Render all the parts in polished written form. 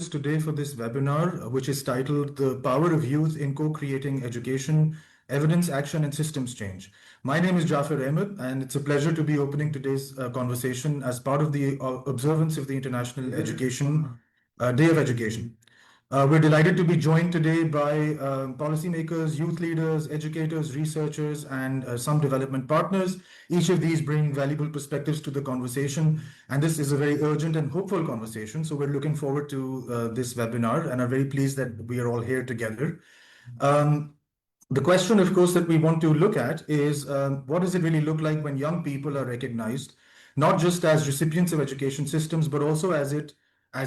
us today for this webinar, which is titled The Power of Youth in Co-Creating Education, Evidence, Action, and Systems Change. My name is Jafar Ahmed, and it's a pleasure to be opening today's conversation as part of the observance of the International Day of Education. We're delighted to be joined today by policymakers, youth leaders, educators, researchers, and some development partners. Each of these bring valuable perspectives to the conversation, and this is a very urgent and hopeful conversation. So we're looking forward to this webinar and are very pleased that we are all here together. The question, of course, that we want to look at is what does it really look like when young people are recognized, not just as recipients of education systems, but also as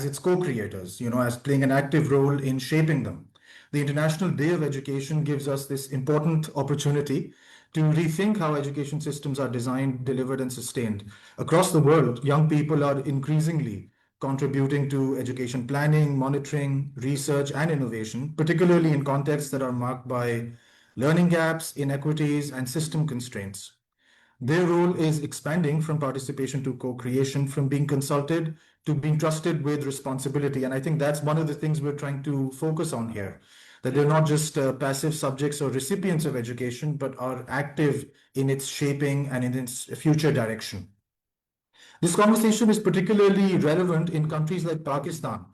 its co-creators, as playing an active role in shaping them. The International Day of Education gives us this important opportunity to rethink how education systems are designed, delivered, and sustained. Across the world, young people are increasingly contributing to education planning, monitoring, research, and innovation, particularly in contexts that are marked by learning gaps, inequities, and system constraints. Their role is expanding from participation to co-creation, from being consulted to being trusted with responsibility. And I think that's one of the things we're trying to focus on here, that they're not just passive subjects or recipients of education, but are active in its shaping and in its future direction. This conversation is particularly relevant in countries like Pakistan,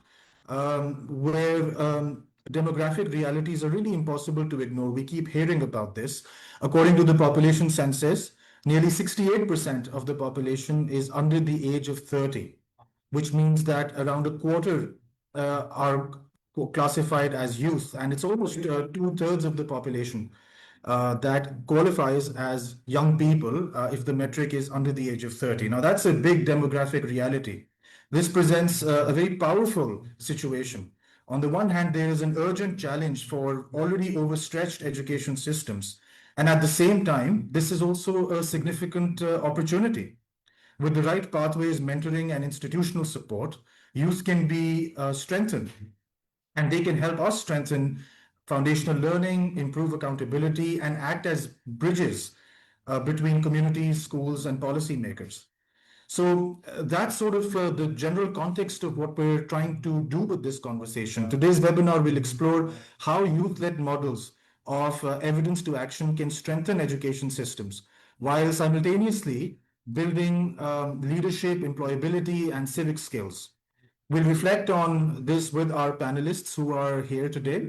where demographic realities are really impossible to ignore. We keep hearing about this. According to the population census, nearly 68% of the population is under the age of 30, which means that around a quarter are classified as youth, and it's almost 2/3 of the population that qualifies as young people if the metric is under the age of 30. Now, that's a big demographic reality. This presents a very powerful situation. On the one hand, there is an urgent challenge for already overstretched education systems. And at the same time, this is also a significant opportunity. With the right pathways, mentoring, and institutional support, youth can be strengthened, and they can help us strengthen foundational learning, improve accountability, and act as bridges between communities, schools, and policymakers. So that's sort of the general context of what we're trying to do with this conversation. Today's webinar will explore how youth-led models of evidence to action can strengthen education systems while simultaneously building leadership, employability, and civic skills. We'll reflect on this with our panelists who are here today,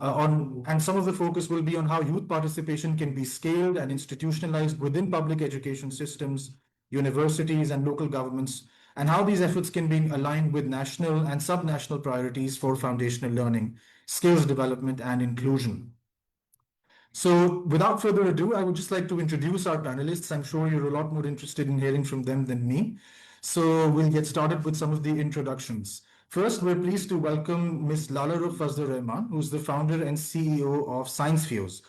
and some of the focus will be on how youth participation can be scaled and institutionalized within public education systems, universities, and local governments, and how these efforts can be aligned with national and subnational priorities for foundational learning, skills development, and inclusion. So without further ado, I would just like to introduce our panelists. I'm sure you're a lot more interested in hearing from them than me. So we'll get started with some of the introductions. First, we're pleased to welcome Ms. Lala Rukh Fazlur Rahman, who's the founder and CEO of Science Fuse.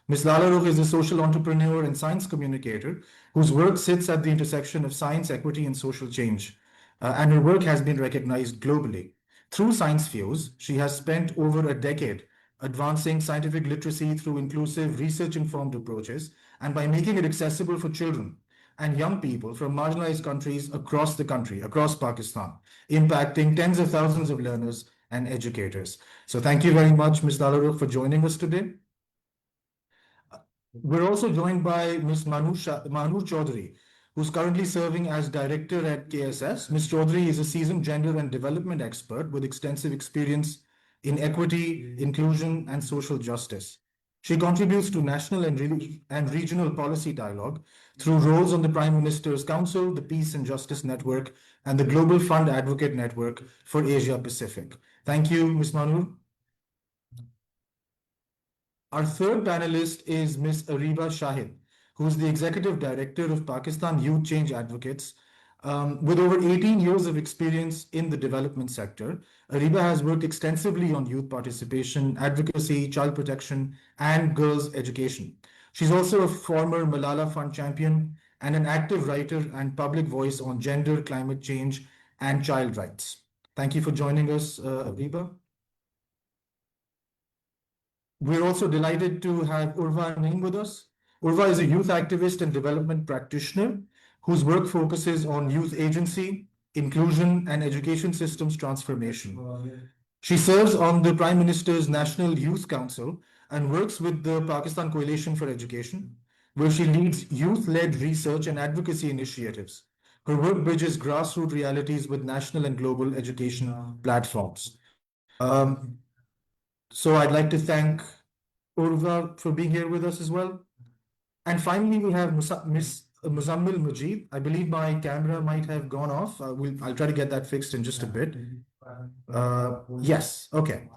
Ms. Lala Rukh is a social entrepreneur and science communicator whose work sits at the intersection of science, equity, and social change. And her work has been recognized globally. Through Science Fuse, she has spent over a decade advancing scientific literacy through inclusive, research-informed approaches, and by making it accessible for children and young people from marginalized countries across the country, across Pakistan, impacting tens of thousands of learners and educators. So thank you very much, Ms. Lala Rukh, for joining us today. We're also joined by Ms. Mahnur Chaudhary, who's currently serving as director at KSS. Ms. Chaudhary is a seasoned gender and development expert with extensive experience in equity, inclusion, and social justice. She contributes to national and regional policy dialogue through roles on the Prime Minister's Council, the Peace and Justice Network, and the Global Fund Advocate Network for Asia Pacific. Thank you, Ms. Mahnur. Our third panelist is Ms. Ariba Shahid, who is the Executive Director of Pakistan Youth Change Advocates. With over 18 years of experience in the development sector, Ariba has worked extensively on youth participation, advocacy, child protection, and girls' education. She's also a former Malala Fund champion and an active writer and public voice on gender, climate change, and child rights. Thank you for joining us, Ariba. We're also delighted to have Urva Naeem with us. Urva is a youth activist and development practitioner whose work focuses on youth agency, inclusion, and education systems transformation. She serves on the Prime Minister's National Youth Council and works with the Pakistan Coalition for Education, where she leads youth-led research and advocacy initiatives. Her work bridges grassroots realities with national and global education platforms. So I'd like to thank Urva for being here with us as well. And finally, we have Miss Muzammil Mujib. I believe my camera might have gone off. I'll try to get that fixed in just a bit. Yes, okay.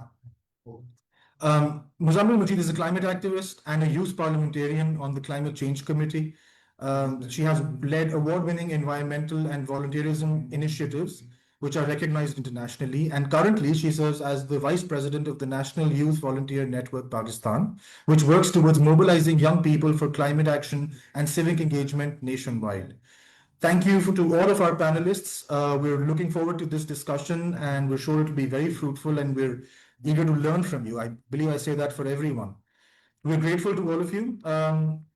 Muzammil Mujib is a climate activist and a youth parliamentarian on the Climate Change Committee. She has led award-winning environmental and volunteerism initiatives, which are recognized internationally. And currently, she serves as the Vice President of the National Youth Volunteer Network Pakistan, which works towards mobilizing young people for climate action and civic engagement nationwide. Thank you to all of our panelists. We're looking forward to this discussion, and we're sure it'll be very fruitful, and we're eager to learn from you. I believe I say that for everyone. We're grateful to all of you.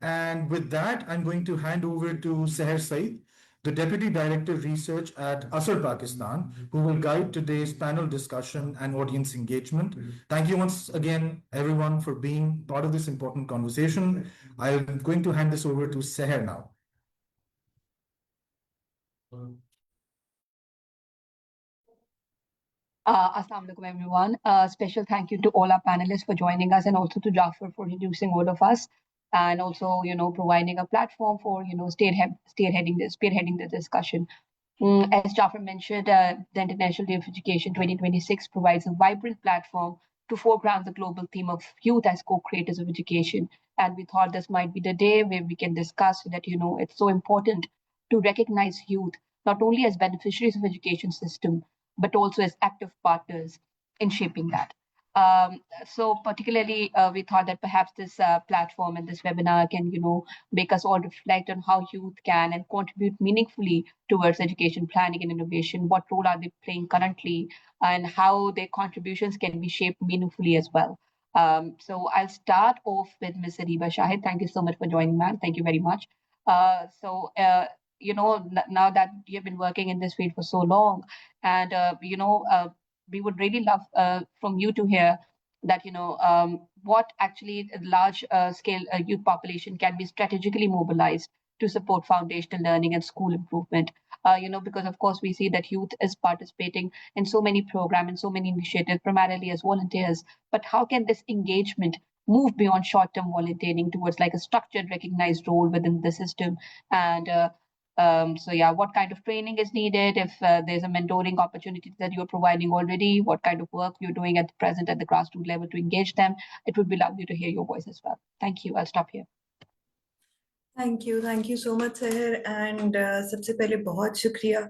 And with that, I'm going to hand over to Seher Saeed, the Deputy Director of Research at Asar Pakistan, who will guide today's panel discussion and audience engagement. Thank you once again, everyone, for being part of this important conversation. I'm going to hand this over to Seher now. Assalamu alaikum, everyone. Special thank you to all our panelists for joining us, and also to Jafar for introducing all of us, and also, providing a platform for, spearheading the discussion. As Jafar mentioned, the International Day of Education 2026 provides a vibrant platform to foreground the global theme of youth as co-creators of education. And we thought this might be the day where we can discuss that, it's so important to recognize youth not only as beneficiaries of education system, but also as active partners in shaping that. So particularly, we thought that perhaps this platform and this webinar can, make us all reflect on how youth can and contribute meaningfully towards education planning and innovation. What role are they playing currently, and how their contributions can be shaped meaningfully as well. So I'll start off with Ms. Ariba Shahid. Thank you so much for joining, ma'am. Thank you very much. Now that you've been working in this field for so long, and we would really love from you to hear that what actually a large scale youth population can be strategically mobilized to support foundational learning and school improvement. Because of course we see that youth is participating in so many programs and so many initiatives, primarily as volunteers. But how can this engagement move beyond short-term volunteering towards like a structured, recognized role within the system? And what kind of training is needed? If there's a mentoring opportunity that you're providing already, what kind of work you're doing at the present at the grassroots level to engage them? It would be lovely to hear your voice as well. Thank you. I'll stop here. Thank you so much, Seher. And सबसे पहले बहुत शुक्रिया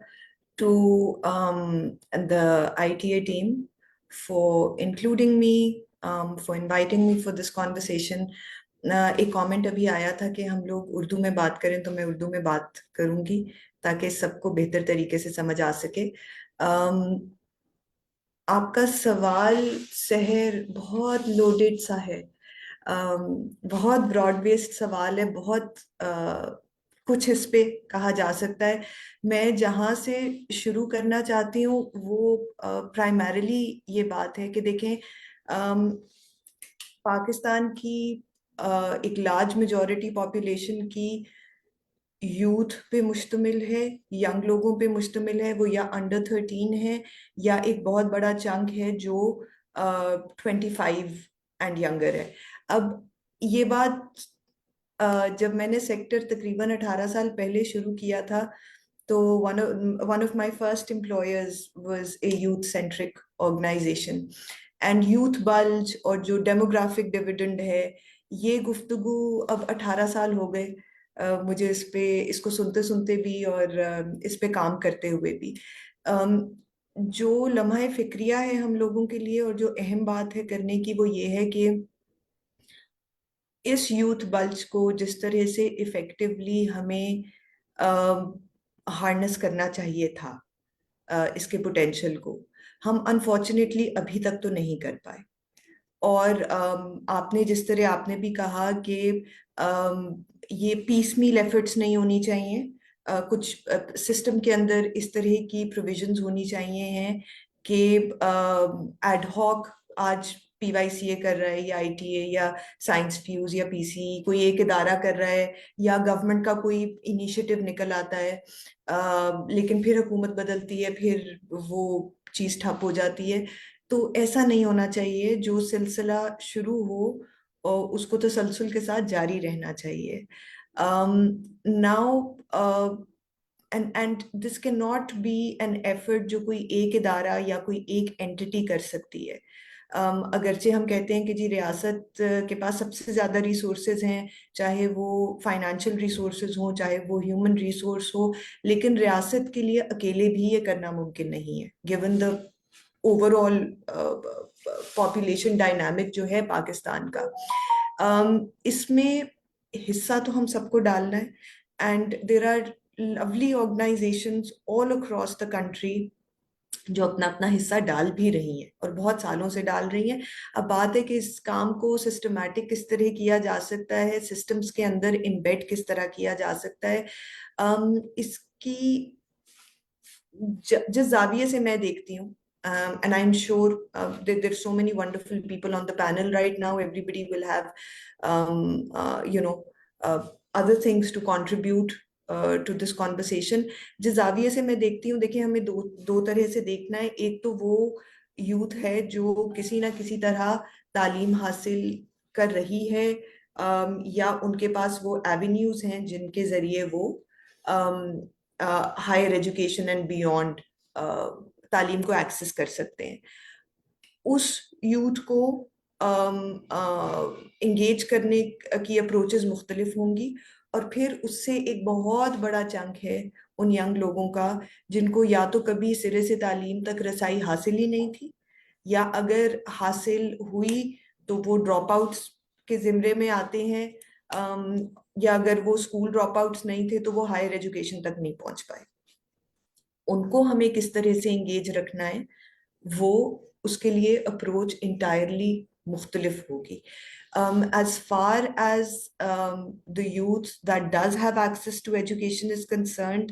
to the ITA team for including me, for inviting me for this conversation. एक comment अभी आया था कि हम लोग उर्दू में बात करें, तो मैं उर्दू में बात करूंगी ताकि सबको बेहतर तरीके से समझ आ सके. आपका सवाल सहर बहुत लोडेड सा है, बहुत ब्रॉड बेस्ड सवाल है, बहुत कुछ इस पे कहा जा सकता है. मैं जहाँ से शुरू करना चाहती हूँ वो प्राइमरीली ये बात है कि देखें, पाकिस्तान की एक लार्ज मेजॉरिटी पॉपुलेशन की यूथ पे मुश्तमिल है, यंग लोगों पे मुश्तमिल है. वो या अंडर 13 है या एक बहुत बड़ा चंक है जो 25 एंड यंगर है. अब ये बात जब मैंने सेक्टर तकरीबन 18 साल पहले शुरू किया था, तो one of my first employers was a youth centric organization. And youth bulge और जो डेमोग्राफिक डिविडेंड है, ये गुफ्तगू अब 18 साल हो गए मुझे इसको सुनते सुनते भी और इस पे काम करते हुए भी. जो लम्हा फिक्रिया है हम लोगों के लिए और जो अहम बात है करने की, वो ये है कि इस यूथ बल्ज को जिस तरह से इफेक्टिवली हमें हार्नेस करना चाहिए था, इसके पोटेंशियल को, हम अनफॉर्चुनेटली अभी तक तो नहीं कर पाए. और आपने जिस तरह आपने भी कहा कि ये पीसमील एफर्ट्स नहीं होनी चाहिए, कुछ सिस्टम के अंदर इस तरह की प्रोविजंस होनी चाहिए हैं کہ ایڈ ہاک آج PYCA کر رہا ہے یا ITA یا سائنس فیوز یا PCE کوئی ایک ادارہ کر رہا ہے یا گورنمنٹ کا کوئی انیشیٹو نکل آتا ہے لیکن پھر حکومت بدلتی ہے پھر وہ چیز ٹھپ ہو جاتی ہے. تو ایسا نہیں ہونا چاہیے. جو سلسلہ شروع ہو اور اس کو تسلسل کے ساتھ جاری رہنا چاہیے. Now and this cannot be an effort جو کوئی ایک ادارہ یا کوئی ایک اینٹی کر سکتی ہے. اگرچہ ہم کہتے ہیں کہ جی ریاست کے پاس سب سے زیادہ ریسورسز ہیں, چاہے وہ فائنینشیل ریسورسز ہوں چاہے وہ ہیومن ریسورس ہو, لیکن ریاست کے لیے اکیلے بھی یہ کرنا ممکن نہیں ہے given the over all population dynamic جو ہے پاکستان کا. اس میں حصہ تو ہم سب کو ڈالنا ہے and there are lovely organizations all across the country جو اپنا اپنا حصہ ڈال بھی رہی ہیں اور بہت سالوں سے ڈال رہی ہیں. اب بات ہے کہ اس کام کو سسٹمیٹک کس طرح کیا جا سکتا ہے, سسٹمز کے اندر امبیڈ کس طرح کیا جا سکتا ہے. اس کی جس زاویے سے میں دیکھتی ہوں and I'm sure there's so many wonderful people on the panel right now. Everybody will have other things to contribute to this conversation. جس زاویے سے میں دیکھتی ہوں, دیکھیں ہمیں دو طرح سے دیکھنا ہے. ایک تو وہ یوتھ ہے جو کسی نہ کسی طرح تعلیم حاصل کر رہی ہے یا ان کے پاس وہ ایونیوز ہیں جن کے ذریعے وہ ہائر ایجوکیشن اینڈ بیونڈ تعلیم کو ایکسس کر سکتے ہیں. اس یوتھ کو انگیج کرنے کی اپروچز مختلف ہوں گی, اور پھر اس سے ایک بہت بڑا چنک ہے ان ینگ لوگوں کا جن کو یا تو کبھی سرے سے تعلیم تک رسائی حاصل ہی نہیں تھی, یا اگر حاصل ہوئی تو وہ ڈراپ آؤٹس کے زمرے میں آتے ہیں, یا اگر وہ اسکول ڈراپ آؤٹس نہیں تھے تو وہ ہائر ایجوکیشن تک نہیں پہنچ پائے. ان کو ہمیں کس طرح سے انگیج رکھنا ہے, وہ اس کے لیے اپروچ انٹائرلی مختلف ہوگی. As far as the youth that does have access to education is concerned,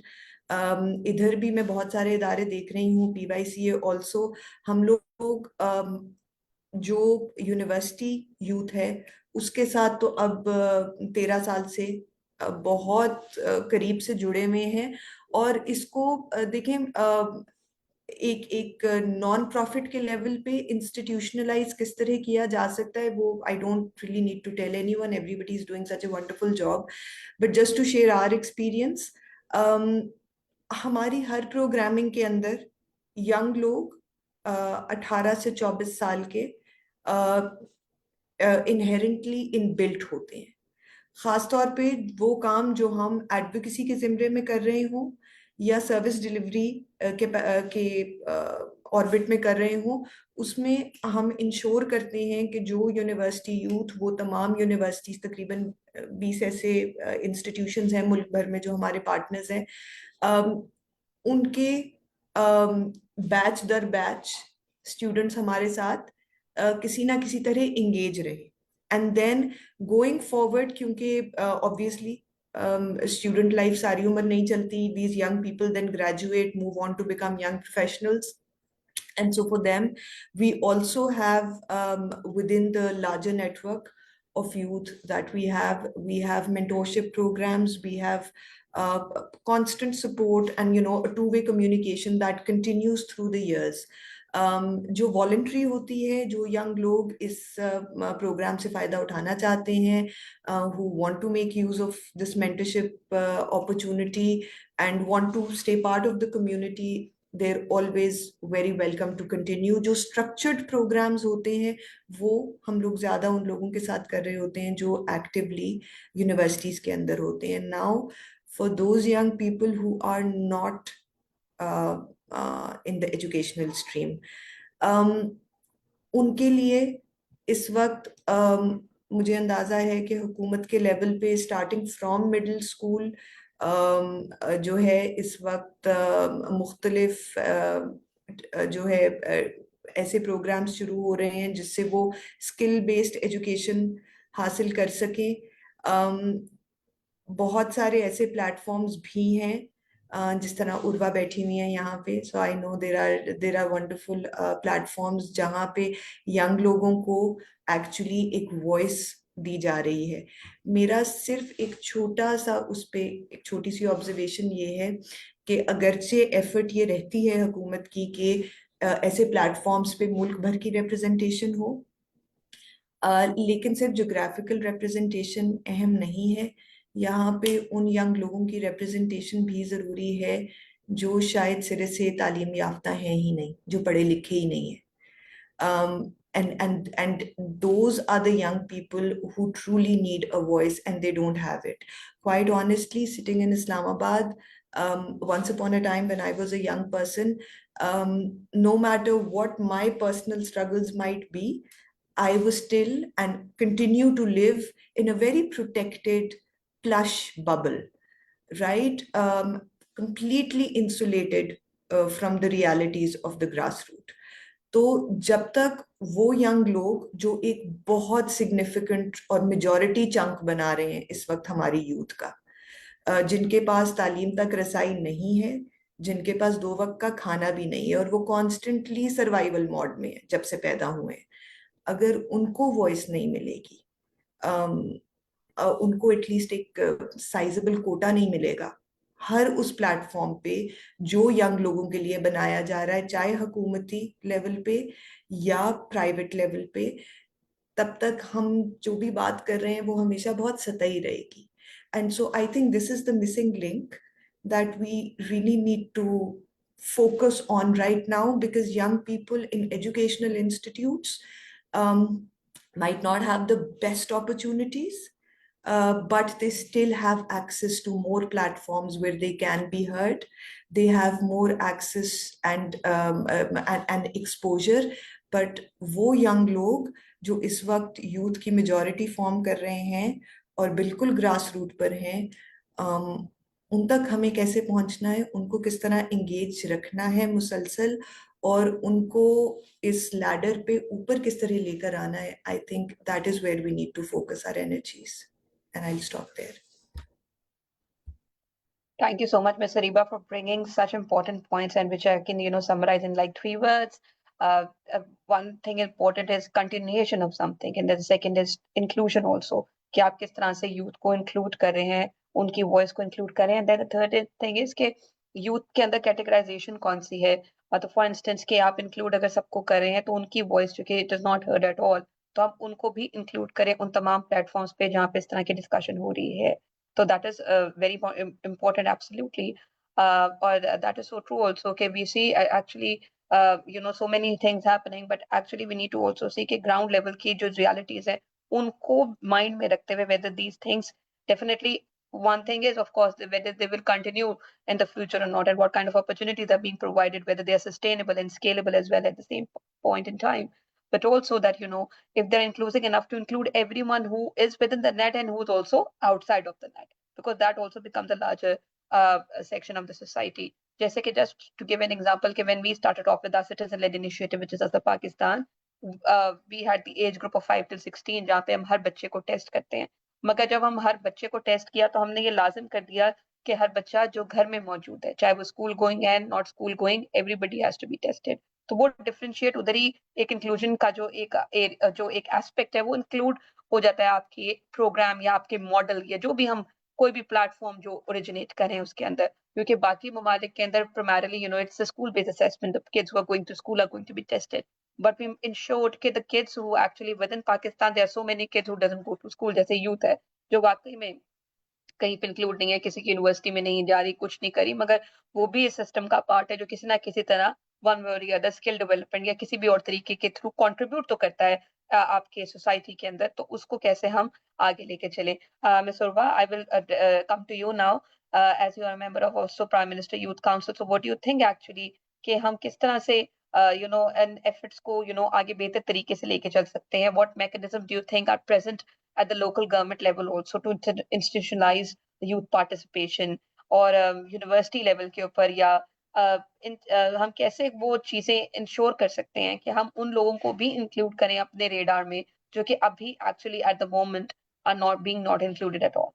ادھر بھی میں بہت سارے ادارے دیکھ رہی ہوں, PYCA also. ہم لوگ جو یونیورسٹی یوتھ ہے اس کے ساتھ تو اب 13 سال سے بہت قریب سے جڑے ہوئے ہیں, اور اس کو دیکھیں ایک نان پروفٹ کے لیول پہ انسٹیٹیوشنلائز کس طرح کیا جا سکتا ہے, وہ I don't really need to tell anyone, everybody is doing such a wonderful job, but just to share our experience, ہماری ہر پروگرامنگ کے اندر ینگ لوگ 18 سے 24 سال کے انہیرنٹلی ان بلٹ ہوتے ہیں. خاص طور پہ وہ کام جو ہم ایڈوکیسی کے زمرے میں کر رہے ہوں یا سروس ڈیلیوری کے آربٹ میں کر رہے ہوں, اس میں ہم انشور کرتے ہیں کہ جو یونیورسٹی یوتھ, وہ تمام یونیورسٹیز تقریباً 20 ایسے انسٹیٹیوشنز ہیں ملک بھر میں جو ہمارے پارٹنرز ہیں, ان کے بیچ در بیچ اسٹوڈنٹس ہمارے ساتھ کسی نہ کسی طرح انگیج رہے. اینڈ دین گوئنگ فارورڈ, کیونکہ obviously student life ساری عمر نہیں چلتی, these young people then graduate, move on to become young professionals, and so for them we also have within the larger network of youth that we have mentorship programs, we have constant support and a two-way communication that continues through the years. جو voluntary ہوتی ہے, جو young لوگ اس programme سے فائدہ اٹھانا چاہتے ہیں, who want to make use of this mentorship opportunity and want to stay part of the community, they're always very welcome to continue. جو structured programs ہوتے ہیں وہ ہم لوگ زیادہ ان لوگوں کے ساتھ کر رہے ہوتے ہیں جو actively یونیورسٹیز کے اندر ہوتے ہیں. Now for those young people who are not in the educational stream, ان کے لیے اس وقت مجھے اندازہ ہے کہ حکومت کے لیول پہ اسٹارٹنگ فرام مڈل اسکول جو ہے اس وقت مختلف جو ہے ایسے پروگرامز شروع ہو رہے ہیں جس سے وہ اسکل بیسڈ ایجوکیشن حاصل کر سکیں. بہت سارے ایسے پلیٹ فارمز بھی ہیں जिस तरह उर्वा बैठी हुई है यहाँ पे, so I know there are wonderful platforms जहाँ पे young लोगों को actually एक voice दी जा रही है. मेरा सिर्फ एक छोटा सा उस पे एक छोटी सी ऑब्जर्वेशन ये है कि अगरचे एफर्ट ये रहती है हुकूमत की कि ऐसे प्लेटफॉर्म्स पे मुल्क भर की रिप्रेजेंटेशन हो, लेकिन सिर्फ जोग्राफिकल रिप्रेजेंटेशन अहम नहीं है. यहाँ पे उन यंग लोगों की रिप्रेजेंटेशन भी ज़रूरी है जो शायद सिरे से तालीम याफ्ता हैं ही नहीं, जो पढ़े लिखे ही नहीं है. And those are the young people who truly need a voice and they don't have it. Quite honestly, sitting in Islamabad, once upon a time when I was a young person, no matter what my personal struggles might be, I was still and continue to live in a very protected, plush bubble, right? Completely insulated from the realities of the grassroots. तो जब तक वो young लोग जो एक बहुत significant और majority chunk बना रहे हैं इस वक्त हमारी यूथ का, जिनके पास तालीम तक रसाई नहीं है, जिनके पास 2 वक्त का खाना भी नहीं है और वो कॉन्स्टेंटली सर्वाइवल मोड में है जब से पैदा हुए हैं, अगर उनको वॉइस नहीं मिलेगी, उनको एटलीस्ट एक साइजेबल कोटा नहीं मिलेगा हर उस प्लेटफॉर्म पे जो यंग लोगों के लिए बनाया जा रहा है, चाहे हुकूमती लेवल पे या प्राइवेट लेवल पे, तब तक हम जो भी बात कर रहे हैं वो हमेशा बहुत सतही रहेगी. And so I think this is the missing link that we really need to focus on right now, because young people in educational institutes might not have the best opportunities, but they still have access to more platforms where they can be heard. They have more access and exposure. But वो young लोग जो इस वक्त youth की majority form कर रहे हैं और बिल्कुल grass root पर हैं, उन तक हमें कैसे पहुंचना है, उनको किस तरह engage रखना है मुसलसल, और उनको इस लैडर पे ऊपर किस तरह लेकर आना है. I think that is where we need to focus our energies. And I'll stop there. Thank you so much, Ms. Ariba, for bringing such important points, and which I can, summarize in like 3 words. One thing important is continuation of something, and then the second is inclusion also. कि आप किस तरह से youth को include कर रहे हैं, उनकी voice को include कर रहे हैं. And then the third thing is कि youth के अंदर categorization कौन सी है. मतलब for instance कि आप include अगर सबको कर रहे हैं तो उनकी voice जो कि it is not heard at all, तो आप उनको भी include करें उन तमाम platforms पे जहाँ पे इस तरह की discussion हो रही है. So that is very important, absolutely. Or that is so true also. Okay, we see actually, so many things happening, but actually we need to also see कि ground level की जो realities है, उनको mind में रखते हुए whether these things definitely. One thing is, of course, whether they will continue in the future or not, and what kind of opportunities are being provided, whether they are sustainable and scalable as well at the same point in time. But also that, if they're inclusive enough to include everyone who is within the net and who's also outside of the net, because that also becomes a larger section of the society. Jaise ki, just to give an example, when we started off with our citizen-led initiative, which is Azza Pakistan, we had the age group of 5 till 16, जहाँ पे हम हर बच्चे को test करते हैं. मगर जब हम हर बच्चे को टेस्ट किया तो हमने ये लाजिम कर दिया कि हर बच्चा जो घर में मौजूद है, चाहे वो स्कूल गोइंग है, not school going, everybody has to be tested. तो वो डिफरेंशिएट उधर ही एक इंक्लूजन का जो एक एस्पेक्ट है वो इंक्लूड हो जाता है आपकी प्रोग्राम या आपके मॉडल या जो भी हम कोई भी प्लेटफॉर्म जो ओरिजिनेट करें उसके अंदर. क्योंकि बाकी ममालिक के अंदर primarily it's a school based assessment, the kids who are going to school are going to be tested. But we ensured कि the kids who actually within Pakistan, there are so many kids who doesn't go to school, जैसे youth है जो वाकई में कहीं पे include नहीं है, किसी की यूनिवर्सिटी में नहीं जा रही, कुछ नहीं करी, मगर वो भी इस सिस्टम का पार्ट है जो किसी ना किसी तरह वन वे और अदर स्किल डेवलपमेंट या किसी भी और तरीके के थ्रू कंट्रीब्यूट तो करता है आपके सोसाइटी के अंदर. तो उसको कैसे हम आगे लेके चले. Miss Urwa, I will come to you now as you are member of also prime minister youth council. So what do you think actually कि हम किस तरह से एंड एफर्ट्स को आगे बेहतर तरीके से लेके चल सकते हैं. What mechanism do you think are present at the local government level also to institutionalize the youth participation, और यूनिवर्सिटी लेवल के ऊपर या हम कैसे वो चीजें इंश्योर कर सकते हैं कि हम उन लोगों को भी इंक्लूड करें अपने रेडार में जो कि अभी actually at the moment are not being not included at all.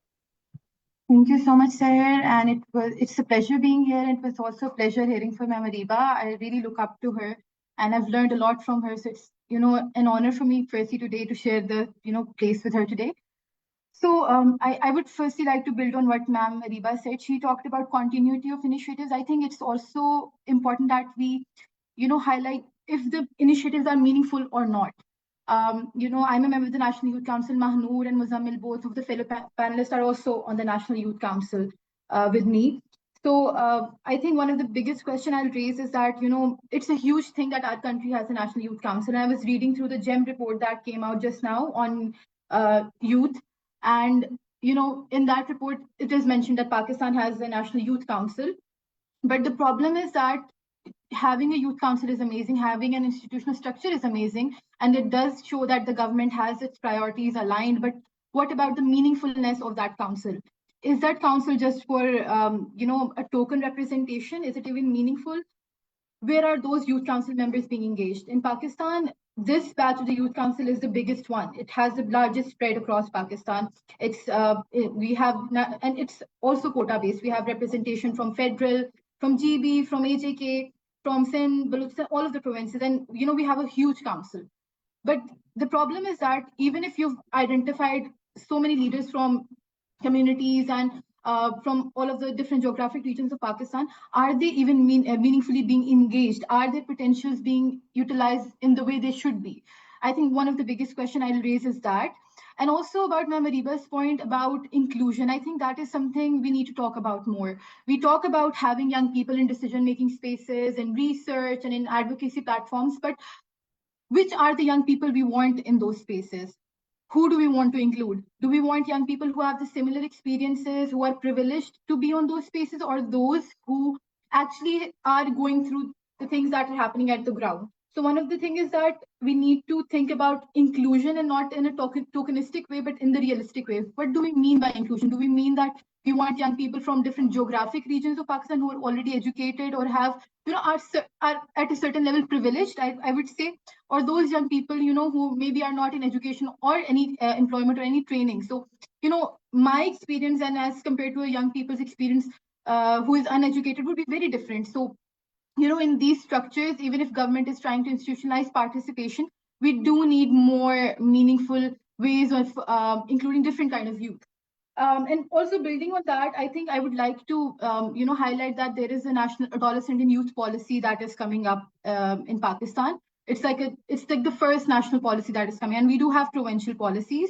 Thank you so much, Sahir, and it's a pleasure being here, and it was also a pleasure hearing from Ma'am Ariba. I really look up to her, and I've learned a lot from her. So it's an honor for me, firstly, today to share the place with her today. So I would firstly like to build on what Ma'am Ariba said. She talked about continuity of initiatives. I think it's also important that we highlight if the initiatives are meaningful or not. I'm a member of the National Youth Council. Mahnoor and Muzammil, both of the fellow panelists, are also on the National Youth Council with me. So I think one of the biggest question I'll raise is that, it's a huge thing that our country has a National Youth Council. And I was reading through the GEM report that came out just now on youth. And, in that report, it is mentioned that Pakistan has a National Youth Council. But the problem is that having a youth council is amazing, having an institutional structure is amazing, and it does show that the government has its priorities aligned. But what about the meaningfulness of that council? Is that council just for a token representation? Is it even meaningful? Where are those youth council members being engaged? In Pakistan, this batch of the youth council is the biggest one. It has the largest spread across Pakistan. And it's also quota based. We have representation from federal, from GB, from AJK, from Sindh, Balochistan, all of the provinces, and we have a huge council. But the problem is that even if you've identified so many leaders from communities and from all of the different geographic regions of Pakistan, are they even meaningfully being engaged? Are their potentials being utilized in the way they should be? I think one of the biggest questions I'll raise is that. And also about Ma'am Ariba's point about inclusion, I think that is something we need to talk about more. We talk about having young people in decision-making spaces and research and in advocacy platforms, but which are the young people we want in those spaces? Who do we want to include? Do we want young people who have the similar experiences, who are privileged to be on those spaces, or those who actually are going through the things that are happening at the ground? So one of the things is that we need to think about inclusion, and not in a tokenistic way, but in the realistic way. What do we mean by inclusion? Do we mean that we want young people from different geographic regions of Pakistan who are already educated or have, are at a certain level privileged, I would say, or those young people, who maybe are not in education or any employment or any training? So, my experience, and as compared to a young people's experience who is uneducated, would be very different. So, in these structures, even if government is trying to institutionalize participation, we do need more meaningful ways of including different kind of youth. And also building on that, I think I would like to, highlight that there is a national adolescent and youth policy that is coming up in Pakistan. It's like the first national policy that is coming, and we do have provincial policies.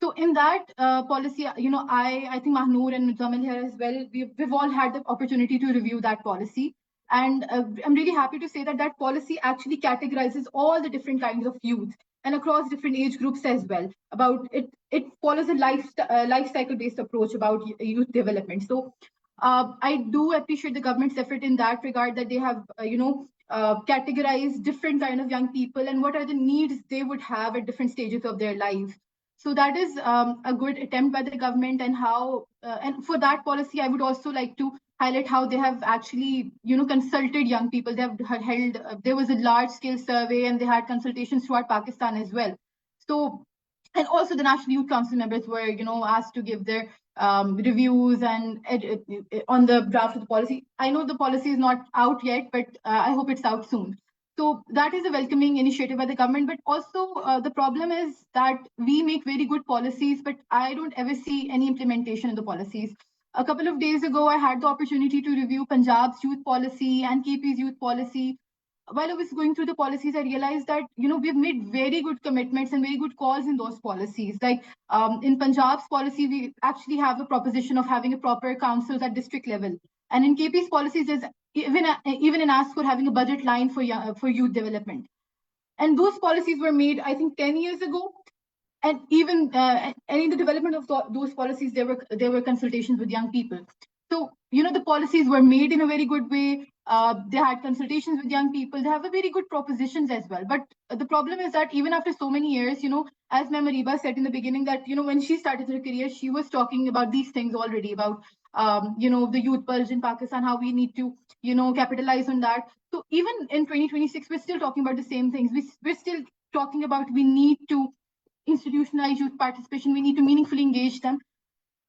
So in that policy, I think Mahnoor and Muzammil here as well, we've all had the opportunity to review that policy. And I'm really happy to say that that policy actually categorizes all the different kinds of youth and across different age groups as well. About it, it follows a life cycle based approach about youth development. So I do appreciate the government's effort in that regard, that they have, categorized different kind of young people and what are the needs they would have at different stages of their life. So that is a good attempt by the government, and how, and for that policy, I would also like to highlight how they have actually, consulted young people. They have held, there was a large scale survey, and they had consultations throughout Pakistan as well. So, and also the National Youth Council members were, asked to give their reviews and on the draft of the policy. I know the policy is not out yet, but I hope it's out soon. So that is a welcoming initiative by the government. But also the problem is that we make very good policies, but I don't ever see any implementation of the policies. A couple of days ago, I had the opportunity to review Punjab's youth policy and KP's youth policy. While I was going through the policies, I realized that, we've made very good commitments and very good calls in those policies. Like in Punjab's policy, we actually have a proposition of having a proper councils at district level. And in KP's policies, there's even an ask for having a budget line for youth development. And those policies were made, I think, 10 years ago. And even and in the development of those policies, there were consultations with young people. So, the policies were made in a very good way. They had consultations with young people. They have a very good propositions as well. But the problem is that even after so many years, as Ma'am Ariba said in the beginning, that, when she started her career, she was talking about these things already, about, the youth purge in Pakistan, how we need to, capitalize on that. So even in 2026, we're still talking about the same things. We're still talking about we need to institutionalize youth participation. We need to meaningfully engage them.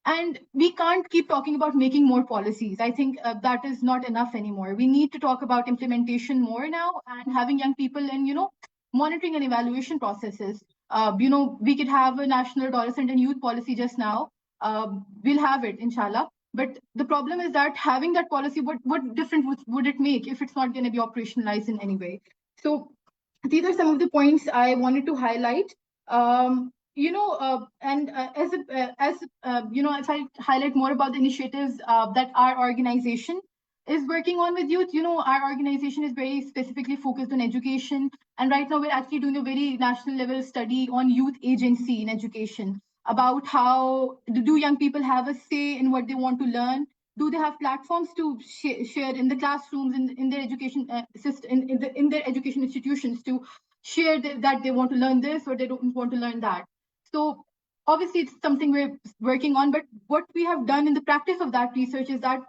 And we can't keep talking about making more policies. I think that is not enough anymore. We need to talk about implementation more now, and having young people in, monitoring and evaluation processes. We could have a national adolescent and youth policy just now. We'll have it, inshallah. But the problem is that having that policy, what difference would it make if it's not going to be operationalized in any way? So these are some of the points I wanted to highlight. If I highlight more about the initiatives that our organization is working on with youth, our organization is very specifically focused on education. And right now we're actually doing a very national level study on youth agency in education, about how do young people have a say in what they want to learn? Do they have platforms to share in the classrooms, in their education system, in their education institutions, to share that they want to learn this or they don't want to learn that? So obviously it's something we're working on, but what we have done in the practice of that research is that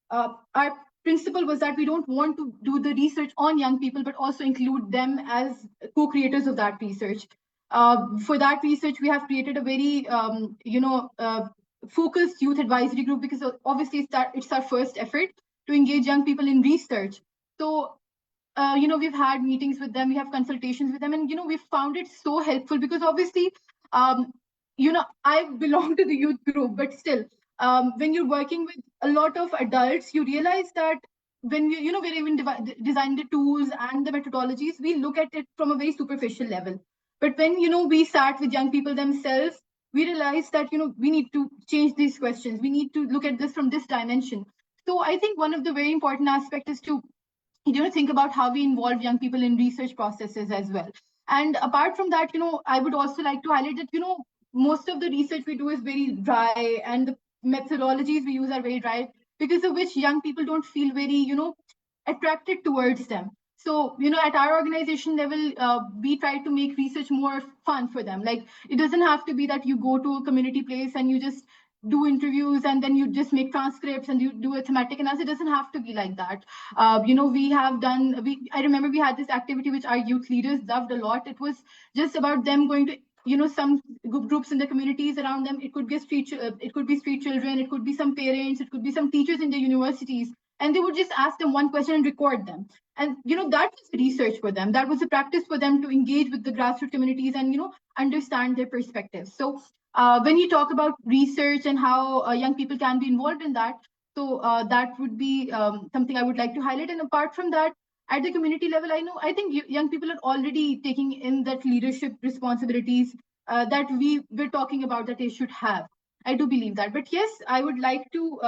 our principle was that we don't want to do the research on young people, but also include them as co-creators of that research. For that research, we have created a very, focused youth advisory group, because obviously it's our first effort to engage young people in research. So, we've had meetings with them, we have consultations with them, and, we've found it so helpful, because obviously, I belong to the youth group, but still, when you're working with a lot of adults, you realize that when we're even designing the tools and the methodologies, we look at it from a very superficial level. But when, we sat with young people themselves, we realized that, we need to change these questions. We need to look at this from this dimension. So I think one of the very important aspects is to, think about how we involve young people in research processes as well. And apart from that, I would also like to highlight that, most of the research we do is very dry, and the methodologies we use are very dry, because of which young people don't feel very, attracted towards them. So, at our organization level, we try to make research more fun for them. Like, it doesn't have to be that you go to a community place and you just do interviews and then you just make transcripts and you do a thematic analysis. It doesn't have to be like that. I remember we had this activity which our youth leaders loved a lot. It was just about them going to, some groups in the communities around them. It could be street children, it could be some parents, it could be some teachers in the universities, and they would just ask them one question and record them. And that was research for them. That was a practice for them to engage with the grassroots communities and understand their perspectives. So when you talk about research and how young people can be involved in that, so that would be something I would like to highlight. And apart from that, at the community level, I think young people are already taking in that leadership responsibilities that we were talking about that they should have. I do believe that. But yes, I would like to,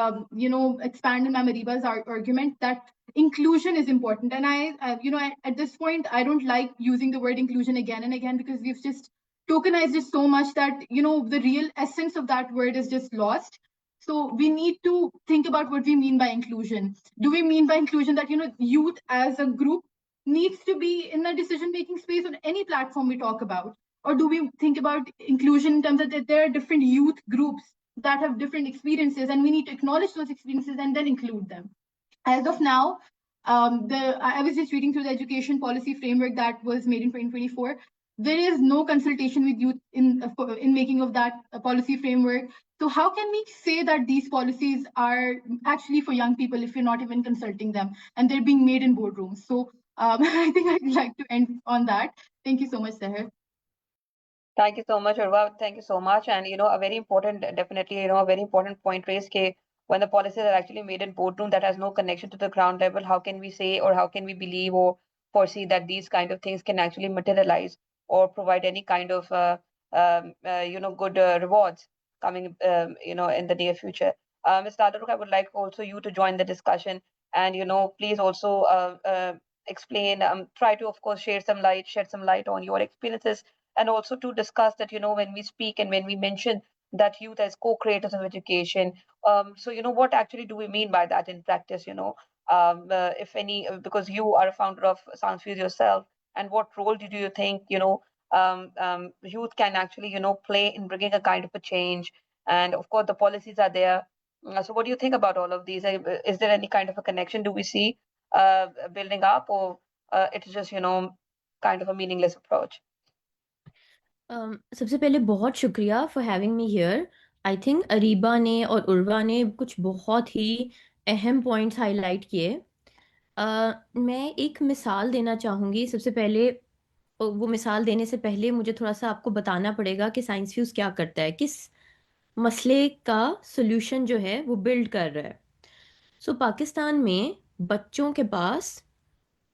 expand on Mariba's argument that inclusion is important. And at this point, I don't like using the word inclusion again and again, because we've just tokenized it so much that, the real essence of that word is just lost. So we need to think about what we mean by inclusion. Do we mean by inclusion that, youth as a group needs to be in a decision-making space on any platform we talk about? Or do we think about inclusion in terms of that there are different youth groups that have different experiences, and we need to acknowledge those experiences and then include them? As of now, I was just reading through the education policy framework that was made in 2024. There is no consultation with youth in making of that policy framework. So how can we say that these policies are actually for young people if we're not even consulting them and they're being made in boardrooms? So I think I'd like to end on that. Thank you so much, Seher. Thank you so much, Urva. Thank you so much. And, a very important, definitely, a very important point raised, when the policies are actually made in boardroom that has no connection to the ground level, how can we say, or how can we believe or foresee that these kind of things can actually materialize or provide any kind of, good rewards coming, in the near future? Mr. Adaruk, I would like also you to join the discussion, and, please also explain, try to, of course, shed some light on your experiences, and also to discuss that, when we speak and when we mention that youth as co-creators of education, so, what actually do we mean by that in practice, if any, because you are a founder of Soundfuse yourself, and what role do you think, youth can actually, play in bringing a kind of a change? And of course, the policies are there. So what do you think about all of these? Is there any kind of a connection do we see building up, or it's just, kind of a meaningless approach? सबसे पहले बहुत शुक्रिया for having me here. I think Areeba نے اور عروا نے کچھ بہت ہی اہم پوائنٹس ہائی لائٹ کیے. میں ایک مثال دینا چاہوں گی. سب سے پہلے وہ مثال دینے سے پہلے مجھے تھوڑا سا آپ کو بتانا پڑے گا کہ سائنس فیوز کیا کرتا ہے, کس مسئلے کا سولوشن جو ہے وہ بلڈ کر رہا ہے. سو پاکستان میں بچوں کے پاس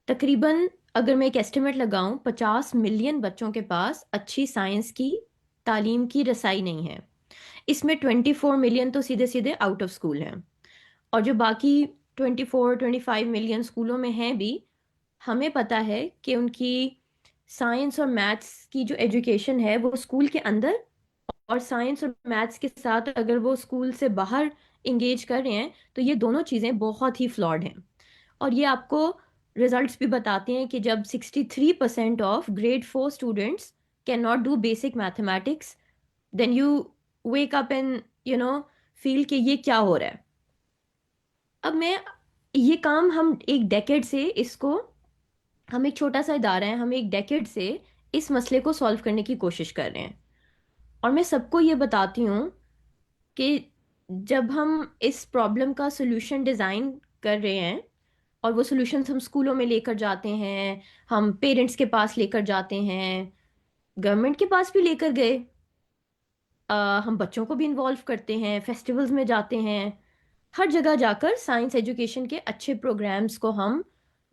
تقریباً, اگر میں ایک ایسٹیمیٹ لگاؤں, 50 ملین بچوں کے پاس اچھی سائنس کی تعلیم کی رسائی نہیں ہے. اس میں 24 ملین تو سیدھے سیدھے آؤٹ آف اسکول ہیں, اور جو باقی 25 ملین اسکولوں میں ہیں بھی, ہمیں پتہ ہے کہ ان کی سائنس اور میتھس کی جو ایجوکیشن ہے وہ اسکول کے اندر, اور سائنس اور میتھس کے ساتھ اگر وہ اسکول سے باہر انگیج کر رہے ہیں تو یہ دونوں چیزیں بہت ہی فلاڈ ہیں. اور یہ آپ کو ریزلٹس بھی بتاتے ہیں کہ جب 63% of grade 4 students can not do basic mathematics, then you wake up and feel کہ یہ کیا ہو رہا ہے. اب یہ کام ہم ایک ڈیکیڈ سے ہم ایک چھوٹا سا ادارہ ہے, ہم ایک ڈیکیڈ سے اس مسئلے کو سالو کرنے کی کوشش کر رہے ہیں. اور میں سب کو یہ بتاتی ہوں کہ جب ہم اس پرابلم کا سولوشن ڈیزائن کر رہے ہیں, اور وہ سولوشنز ہم اسکولوں میں لے کر جاتے ہیں, ہم پیرنٹس کے پاس لے کر جاتے ہیں, گورنمنٹ کے پاس بھی لے کر گئے, ہم بچوں کو بھی انوالو کرتے ہیں, فیسٹیولز میں جاتے ہیں, ہر جگہ جا کر سائنس ایجوکیشن کے اچھے پروگرامز کو ہم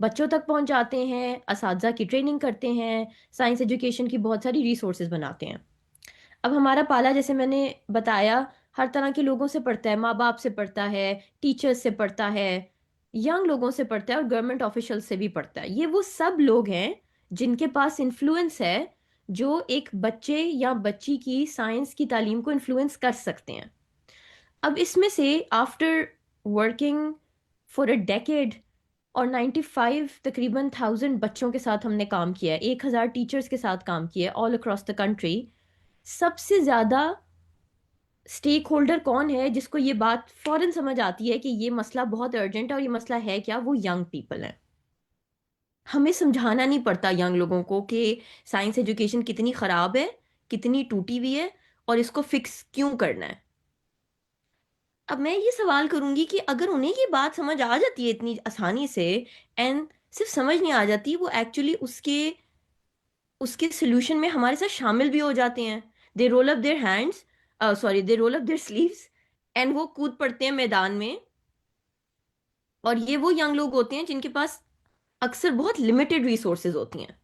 بچوں تک پہنچاتے ہیں, اساتذہ کی ٹریننگ کرتے ہیں, سائنس ایجوکیشن کی بہت ساری ریسورسز بناتے ہیں. اب ہمارا پالا, جیسے میں نے بتایا, ہر طرح کے لوگوں سے پڑھتا ہے, ماں باپ سے پڑھتا ہے, ٹیچرز سے پڑھتا ہے, ینگ لوگوں سے پڑھتا ہے, اور گورنمنٹ آفیشل سے بھی پڑھتا ہے. یہ وہ سب لوگ ہیں جن کے پاس انفلوئنس ہے, جو ایک بچے یا بچی کی سائنس کی تعلیم کو انفلوئنس کر سکتے ہیں. اب اس میں سے after working for a decade, اور 95 تقریباً 1000 بچوں کے ساتھ ہم نے کام کیا ہے, 1000 ٹیچرز کے ساتھ کام کیا ہے آل اکراس دا کنٹری. سب سے زیادہ اسٹیک ہولڈر کون ہے جس کو یہ بات فوراً سمجھ آتی ہے کہ یہ مسئلہ بہت ارجنٹ ہے, اور یہ مسئلہ ہے کیا؟ وہ ینگ پیپل ہیں. ہمیں سمجھانا نہیں پڑتا ینگ لوگوں کو کہ سائنس ایجوکیشن کتنی خراب ہے, کتنی ٹوٹی ہوئی ہے, اور اس کو فکس کیوں کرنا ہے. اب میں یہ سوال کروں گی کہ اگر انہیں یہ بات سمجھ آ جاتی ہے اتنی آسانی سے, اینڈ صرف سمجھ نہیں آ جاتی, وہ ایکچولی اس کے سلوشن میں ہمارے ساتھ شامل بھی ہو جاتے ہیں. They roll up their hands, they roll up their sleeves, and وہ کود پڑتے ہیں میدان میں. اور یہ وہ ینگ لوگ ہوتے ہیں جن کے پاس اکثر بہت لمیٹڈ ریسورسز ہوتی ہیں.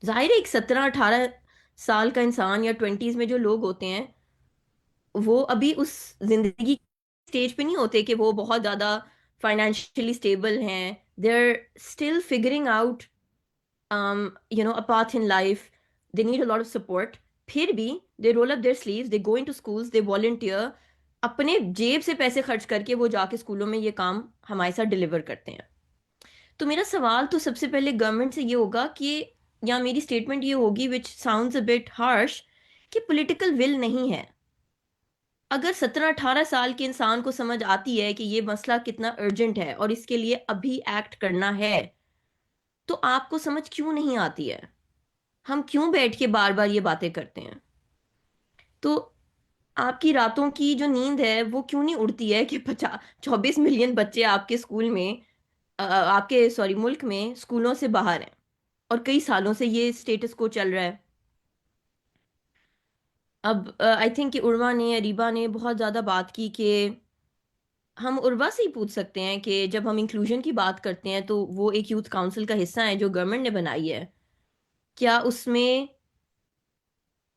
ظاہر ہے ایک 17-18 سال کا انسان یا 20s میں جو لوگ ہوتے ہیں, وہ ابھی اس زندگی اسٹیج پہ نہیں ہوتے کہ وہ بہت زیادہ فائنینشلی اسٹیبل ہیں. They are still figuring out a path in life. They need a lot of support. پھر بھی they roll up their sleeves, they go into schools, they volunteer, اپنے جیب سے پیسے خرچ کر کے وہ جا کے اسکولوں میں یہ کام ہمارے ساتھ ڈیلیور کرتے ہیں. تو میرا سوال تو سب سے پہلے گورنمنٹ سے یہ ہوگا کہ, یا میری اسٹیٹمنٹ یہ ہوگی which sounds a bit harsh, کہ پولیٹیکل ول نہیں ہے. اگر 17-18 سال کے انسان کو سمجھ آتی ہے کہ یہ مسئلہ کتنا ارجنٹ ہے اور اس کے لیے ابھی ایکٹ کرنا ہے, تو آپ کو سمجھ کیوں نہیں آتی ہے؟ ہم کیوں بیٹھ کے بار بار یہ باتیں کرتے ہیں؟ تو آپ کی راتوں کی جو نیند ہے وہ کیوں نہیں اڑتی ہے کہ 24 ملین بچے آپ کے اسکول میں, آپ کے ملک میں اسکولوں سے باہر ہیں, اور کئی سالوں سے یہ اسٹیٹس کو چل رہا ہے. اب آئی تھنک کہ عروا نے, اریبا نے بہت زیادہ بات کی کہ ہم عروا سے ہی پوچھ سکتے ہیں کہ جب ہم انکلوژن کی بات کرتے ہیں تو وہ ایک یوتھ کاؤنسل کا حصہ ہے جو گورنمنٹ نے بنائی ہے. کیا اس میں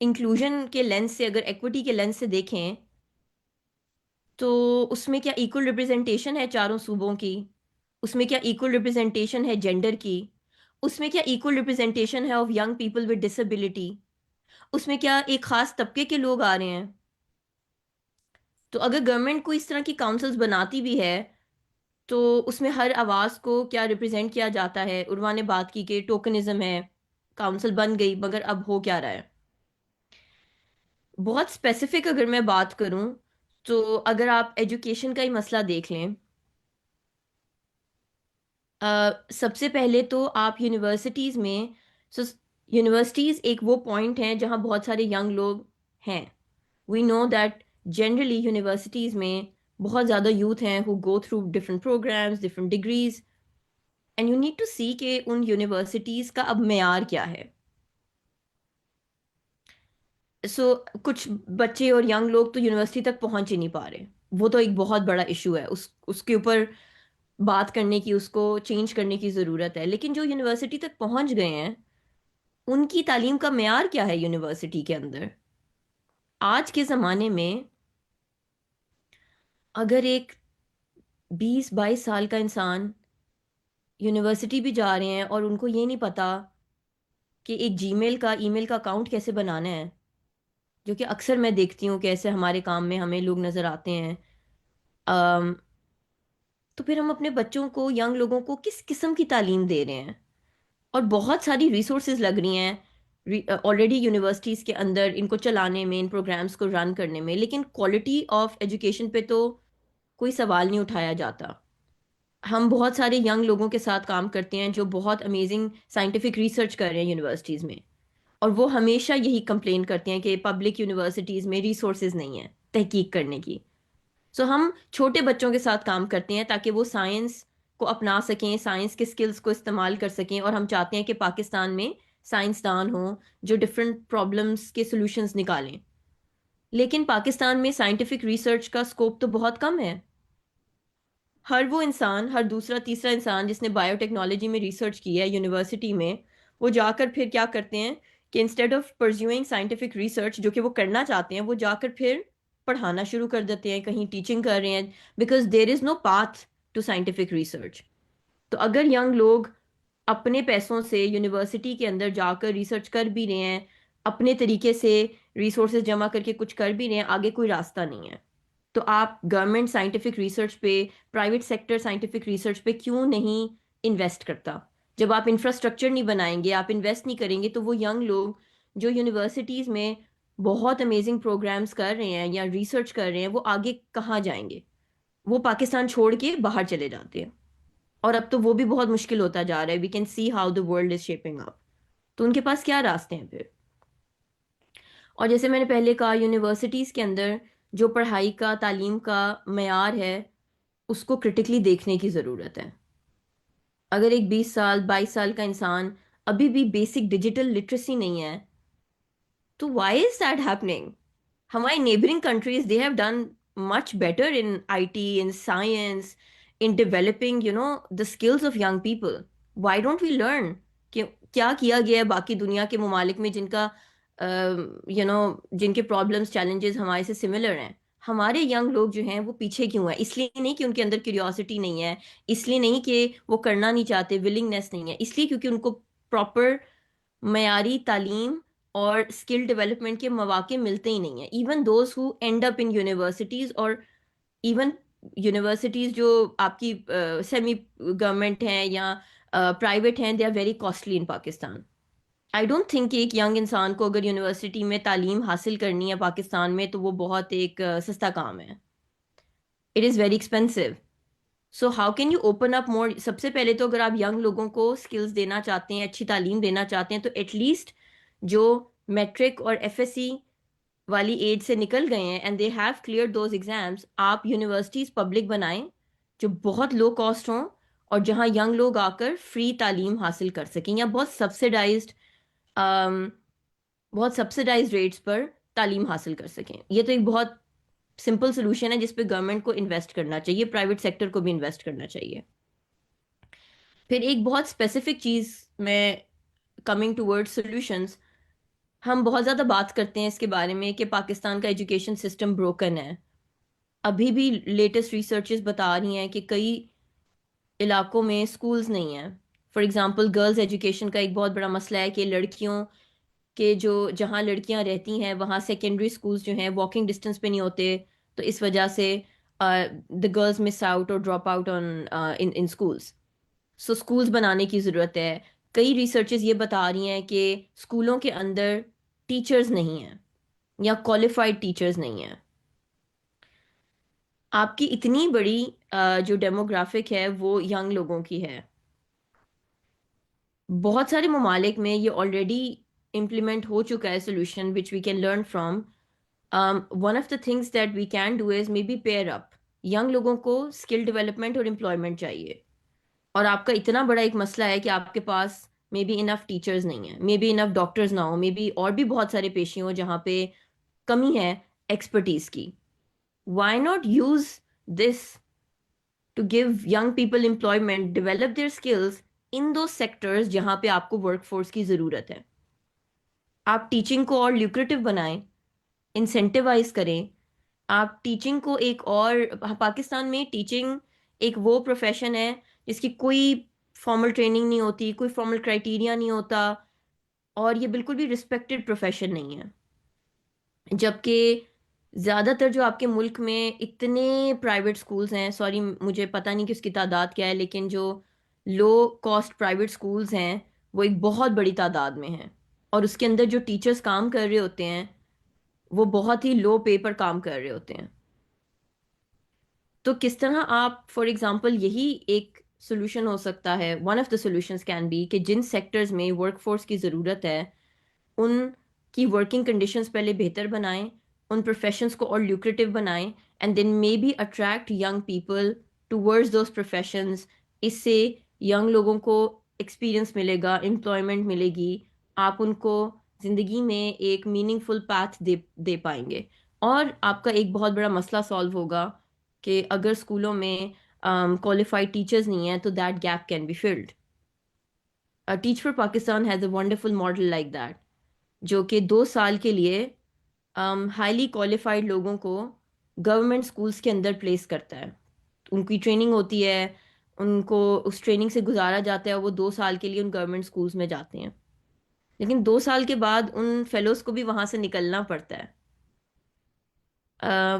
انکلوژن کے لینس سے, اگر ایکوٹی کے لینس سے دیکھیں تو اس میں کیا ایکول ریپرزنٹیشن ہے چاروں صوبوں کی؟ اس میں کیا ایکول ریپرزنٹیشن ہے جینڈر کی؟ اس میں کیا ایکول ریپرزنٹیشن ہے of young people with disability? اس میں کیا ایک خاص طبقے کے لوگ آ رہے ہیں؟ تو اگر گورنمنٹ کو اس طرح کی کاؤنسلز بناتی بھی ہے تو اس میں ہر آواز کو کیا ریپرزینٹ کیا جاتا ہے؟ عروا نے بات کی کہ ٹوکنزم ہے, کاؤنسل بن گئی مگر اب ہو کیا رہا ہے. بہت اسپیسیفک اگر میں بات کروں تو اگر آپ ایجوکیشن کا ہی مسئلہ دیکھ لیں, سب سے پہلے تو آپ یونیورسٹیز میں, یونیورسٹیز ایک وہ پوائنٹ ہیں جہاں بہت سارے ینگ لوگ ہیں. وی نو دیٹ جنرلی یونیورسٹیز میں بہت زیادہ یوتھ ہیں who go through different programs, different degrees, and you need to see کہ ان یونیورسٹیز کا اب معیار کیا ہے. سو کچھ بچے اور ینگ لوگ تو یونیورسٹی تک پہنچ ہی نہیں پا رہے. وہ تو ایک بہت بڑا ایشو ہے, اس کے اوپر بات کرنے کی, اس کو چینج کرنے کی ضرورت ہے. لیکن جو یونیورسٹی تک پہنچ گئے ہیں ان کی تعلیم کا معیار کیا ہے یونیورسٹی کے اندر؟ آج کے زمانے میں اگر ایک 20-22 سال کا انسان یونیورسٹی بھی جا رہے ہیں اور ان کو یہ نہیں پتا کہ ایک ای میل کا اکاؤنٹ کیسے بنانا ہے, جو کہ اکثر میں دیکھتی ہوں کہ ایسے ہمارے کام میں ہمیں لوگ نظر آتے ہیں, تو پھر ہم اپنے بچوں کو, ینگ لوگوں کو کس قسم کی تعلیم دے رہے ہیں؟ اور بہت ساری ریسورسز لگ رہی ہیں آلریڈی یونیورسٹیز کے اندر ان کو چلانے میں, ان پروگرامز کو رن کرنے میں, لیکن کوالٹی آف ایجوکیشن پہ تو کوئی سوال نہیں اٹھایا جاتا. ہم بہت سارے ینگ لوگوں کے ساتھ کام کرتے ہیں جو بہت امیزنگ سائنٹیفک ریسرچ کر رہے ہیں یونیورسٹیز میں, اور وہ ہمیشہ یہی کمپلین کرتے ہیں کہ پبلک یونیورسٹیز میں ریسورسز نہیں ہیں تحقیق کرنے کی. سو ہم چھوٹے بچوں کے ساتھ کام کرتے ہیں تاکہ وہ سائنس کو اپنا سکیں, سائنس کے سکلز کو استعمال کر سکیں, اور ہم چاہتے ہیں کہ پاکستان میں سائنسدان ہوں جو ڈفرینٹ پرابلمس کے سلوشنز نکالیں. لیکن پاکستان میں سائنٹیفک ریسرچ کا اسکوپ تو بہت کم ہے. ہر وہ انسان, ہر دوسرا تیسرا انسان جس نے بایو ٹیکنالوجی میں ریسرچ کی ہے یونیورسٹی میں, وہ جا کر پھر کیا کرتے ہیں کہ instead of pursuing scientific research جو کہ وہ کرنا چاہتے ہیں, وہ جا کر پھر پڑھانا شروع کر دیتے ہیں, کہیں ٹیچنگ کر رہے ہیں, because there is no path to scientific research. تو اگر ینگ لوگ اپنے پیسوں سے یونیورسٹی کے اندر جا کر ریسرچ کر بھی رہے ہیں, اپنے طریقے سے ریسورسز جمع کر کے کچھ کر بھی رہے ہیں, آگے کوئی راستہ نہیں ہے. تو آپ گورنمنٹ سائنٹیفک ریسرچ پہ, پرائیویٹ سیکٹر سائنٹیفک ریسرچ پہ کیوں نہیں انویسٹ کرتا؟ جب آپ انفراسٹرکچر نہیں بنائیں گے, آپ انویسٹ نہیں کریں گے, تو وہ ینگ لوگ جو یونیورسٹیز میں بہت امیزنگ پروگرامز کر رہے ہیں یا ریسرچ کر رہے ہیں, وہ آگے کہاں جائیں گے؟ وہ پاکستان چھوڑ کے باہر چلے جاتے ہیں, اور اب تو وہ بھی بہت مشکل ہوتا جا رہا ہے. We can see how the world is shaping up. تو ان کے پاس کیا راستے ہیں پھر؟ اور جیسے میں نے پہلے کہا, یونیورسٹیز کے اندر جو پڑھائی کا, تعلیم کا معیار ہے, اس کو کرٹیکلی دیکھنے کی ضرورت ہے. اگر ایک 20 سال 22 سال کا انسان ابھی بھی بیسک ڈیجیٹل لٹریسی نہیں ہے, تو وائی از دیٹ ہیپننگ؟ ہماری neighbouring countries, they have done much better in I T, in science, in developing the skills of young people. Why don't we learn کہ کیا کیا گیا ہے باقی دنیا کے ممالک میں جن کا جن کے پرابلمس, چیلنجز ہمارے سے سملر ہیں؟ ہمارے ینگ لوگ جو ہیں وہ پیچھے کیوں ہیں؟ اس لیے نہیں کہ ان کے اندر کیوریوسٹی نہیں ہے, اس لیے نہیں کہ وہ کرنا نہیں چاہتے, ولنگنیس نہیں ہے, اس لیے کیونکہ ان کو پراپر معیاری تعلیم اور اسکل ڈیولپمنٹ کے مواقع ملتے ہی نہیں ہیں. Even those who end up in universities, اور ایون یونیورسٹیز جو آپ کی سیمی گورنمنٹ ہیں یا پرائیویٹ ہیں, they are very costly in Pakistan. I don't think کہ ایک ینگ انسان کو اگر یونیورسٹی میں تعلیم حاصل کرنی ہے پاکستان میں, تو وہ بہت ایک سستا کام ہے. It is very expensive. So how can you open up more? سب سے پہلے تو اگر آپ ینگ لوگوں کو اسکلز دینا چاہتے ہیں, اچھی تعلیم دینا چاہتے ہیں, تو ایٹ لیسٹ جو میٹرک اور ایف ایس سی والی ایج سے نکل گئے ہیں and they have clear those exams, آپ یونیورسٹیز پبلک بنائیں جو بہت لو کاسٹ ہوں, اور جہاں ینگ لوگ آ کر فری تعلیم حاصل کر سکیں, یا بہت سبسڈائزڈ ریٹس پر تعلیم حاصل کر سکیں. یہ تو ایک بہت سمپل سلوشن ہے جس پہ گورنمنٹ کو انویسٹ کرنا چاہیے, پرائیویٹ سیکٹر کو بھی انویسٹ کرنا چاہیے. پھر ایک بہت اسپیسیفک چیز میں کمنگ ٹورڈ سولوشنز, ہم بہت زیادہ بات کرتے ہیں اس کے بارے میں کہ پاکستان کا ایجوکیشن سسٹم بروکن ہے. ابھی بھی لیٹسٹ ریسرچز بتا رہی ہیں کہ کئی علاقوں میں اسکولز نہیں ہیں. فار ایگزامپل گرلز ایجوکیشن کا ایک بہت بڑا مسئلہ ہے کہ لڑکیوں کے جہاں لڑکیاں رہتی ہیں وہاں سیکنڈری اسکولز جو ہیں واکنگ ڈسٹینس پہ نہیں ہوتے, تو اس وجہ سے دا گرلز مس آؤٹ اور drop out in schools. So schools بنانے کی ضرورت ہے. کئی ریسرچز یہ بتا رہی ہیں کہ اسکولوں کے اندر ٹیچرز نہیں ہیں یا کوالیفائڈ ٹیچرز نہیں ہیں. آپ کی اتنی بڑی جو ڈیموگرافک ہے وہ ینگ لوگوں کی ہے. بہت سارے ممالک میں یہ آلریڈی امپلیمنٹ ہو چکا ہے solution which we can learn from. one of the things that we can do is maybe pair up. Young لوگوں کو اسکل ڈیولپمنٹ اور امپلائمنٹ چاہیے، اور آپ کا اتنا بڑا ایک مسئلہ ہے کہ آپ کے پاس مے بی انف ٹیچرز نہیں ہیں، مے بی انف ڈاکٹرز نہ ہوں، مے بی اور بھی بہت سارے پیشے ہوں جہاں پہ کمی ہے ایکسپرٹیز کی. Why not use this to give young people employment, develop their skills in those sectors جہاں پہ آپ کو ورک فورس کی ضرورت ہے. آپ ٹیچنگ کو اور لیوکریٹو بنائیں، انسینٹیوائز کریں. آپ ٹیچنگ کو ایک اور، پاکستان میں ٹیچنگ ایک وہ پروفیشن ہے جس کی کوئی فارمل ٹریننگ نہیں ہوتی، کوئی فارمل کرائٹیریا نہیں ہوتا، اور یہ بالکل بھی رسپیکٹڈ پروفیشن نہیں ہے. جبکہ زیادہ تر جو آپ کے ملک میں اتنے پرائیویٹ سکولز ہیں، سوری مجھے پتہ نہیں کہ اس کی تعداد کیا ہے، لیکن جو لو کاسٹ پرائیویٹ سکولز ہیں وہ ایک بہت بڑی تعداد میں ہیں، اور اس کے اندر جو ٹیچرز کام کر رہے ہوتے ہیں وہ بہت ہی لو پے پر کام کر رہے ہوتے ہیں. تو کس طرح آپ، فار ایگزامپل، یہی ایک سولوشن ہو سکتا ہے، one of the solutions can be کہ جن سیکٹرز میں ورک فورس کی ضرورت ہے ان کی ورکنگ کنڈیشنز پہلے بہتر بنائیں، ان پروفیشنز کو اور لیوکریٹو بنائیں، and then may be attract young people towards those professions. اس سے ینگ لوگوں کو ایکسپیرئنس ملے گا، امپلائمنٹ ملے گی، آپ ان کو زندگی میں ایک میننگ فل پاتھ دے پائیں گے. اور آپ کا ایک بہت بڑا مسئلہ سالو ہوگا کہ اگر اسکولوں میں qualified ٹیچرز نہیں ہیں تو that gap can be filled. Teach For Pakistan has a wonderful model like that, جو کہ 2 سال کے لیے ہائیلی کوالیفائڈ لوگوں کو گورنمنٹ اسکولس کے اندر پلیس کرتا ہے. ان کی ٹریننگ ہوتی ہے، ان کو اس ٹریننگ سے گزارا جاتا ہے، وہ 2 سال کے لیے ان گورنمنٹ اسکولس میں جاتے ہیں، لیکن 2 سال کے بعد ان فیلوز کو بھی وہاں سے نکلنا پڑتا ہے.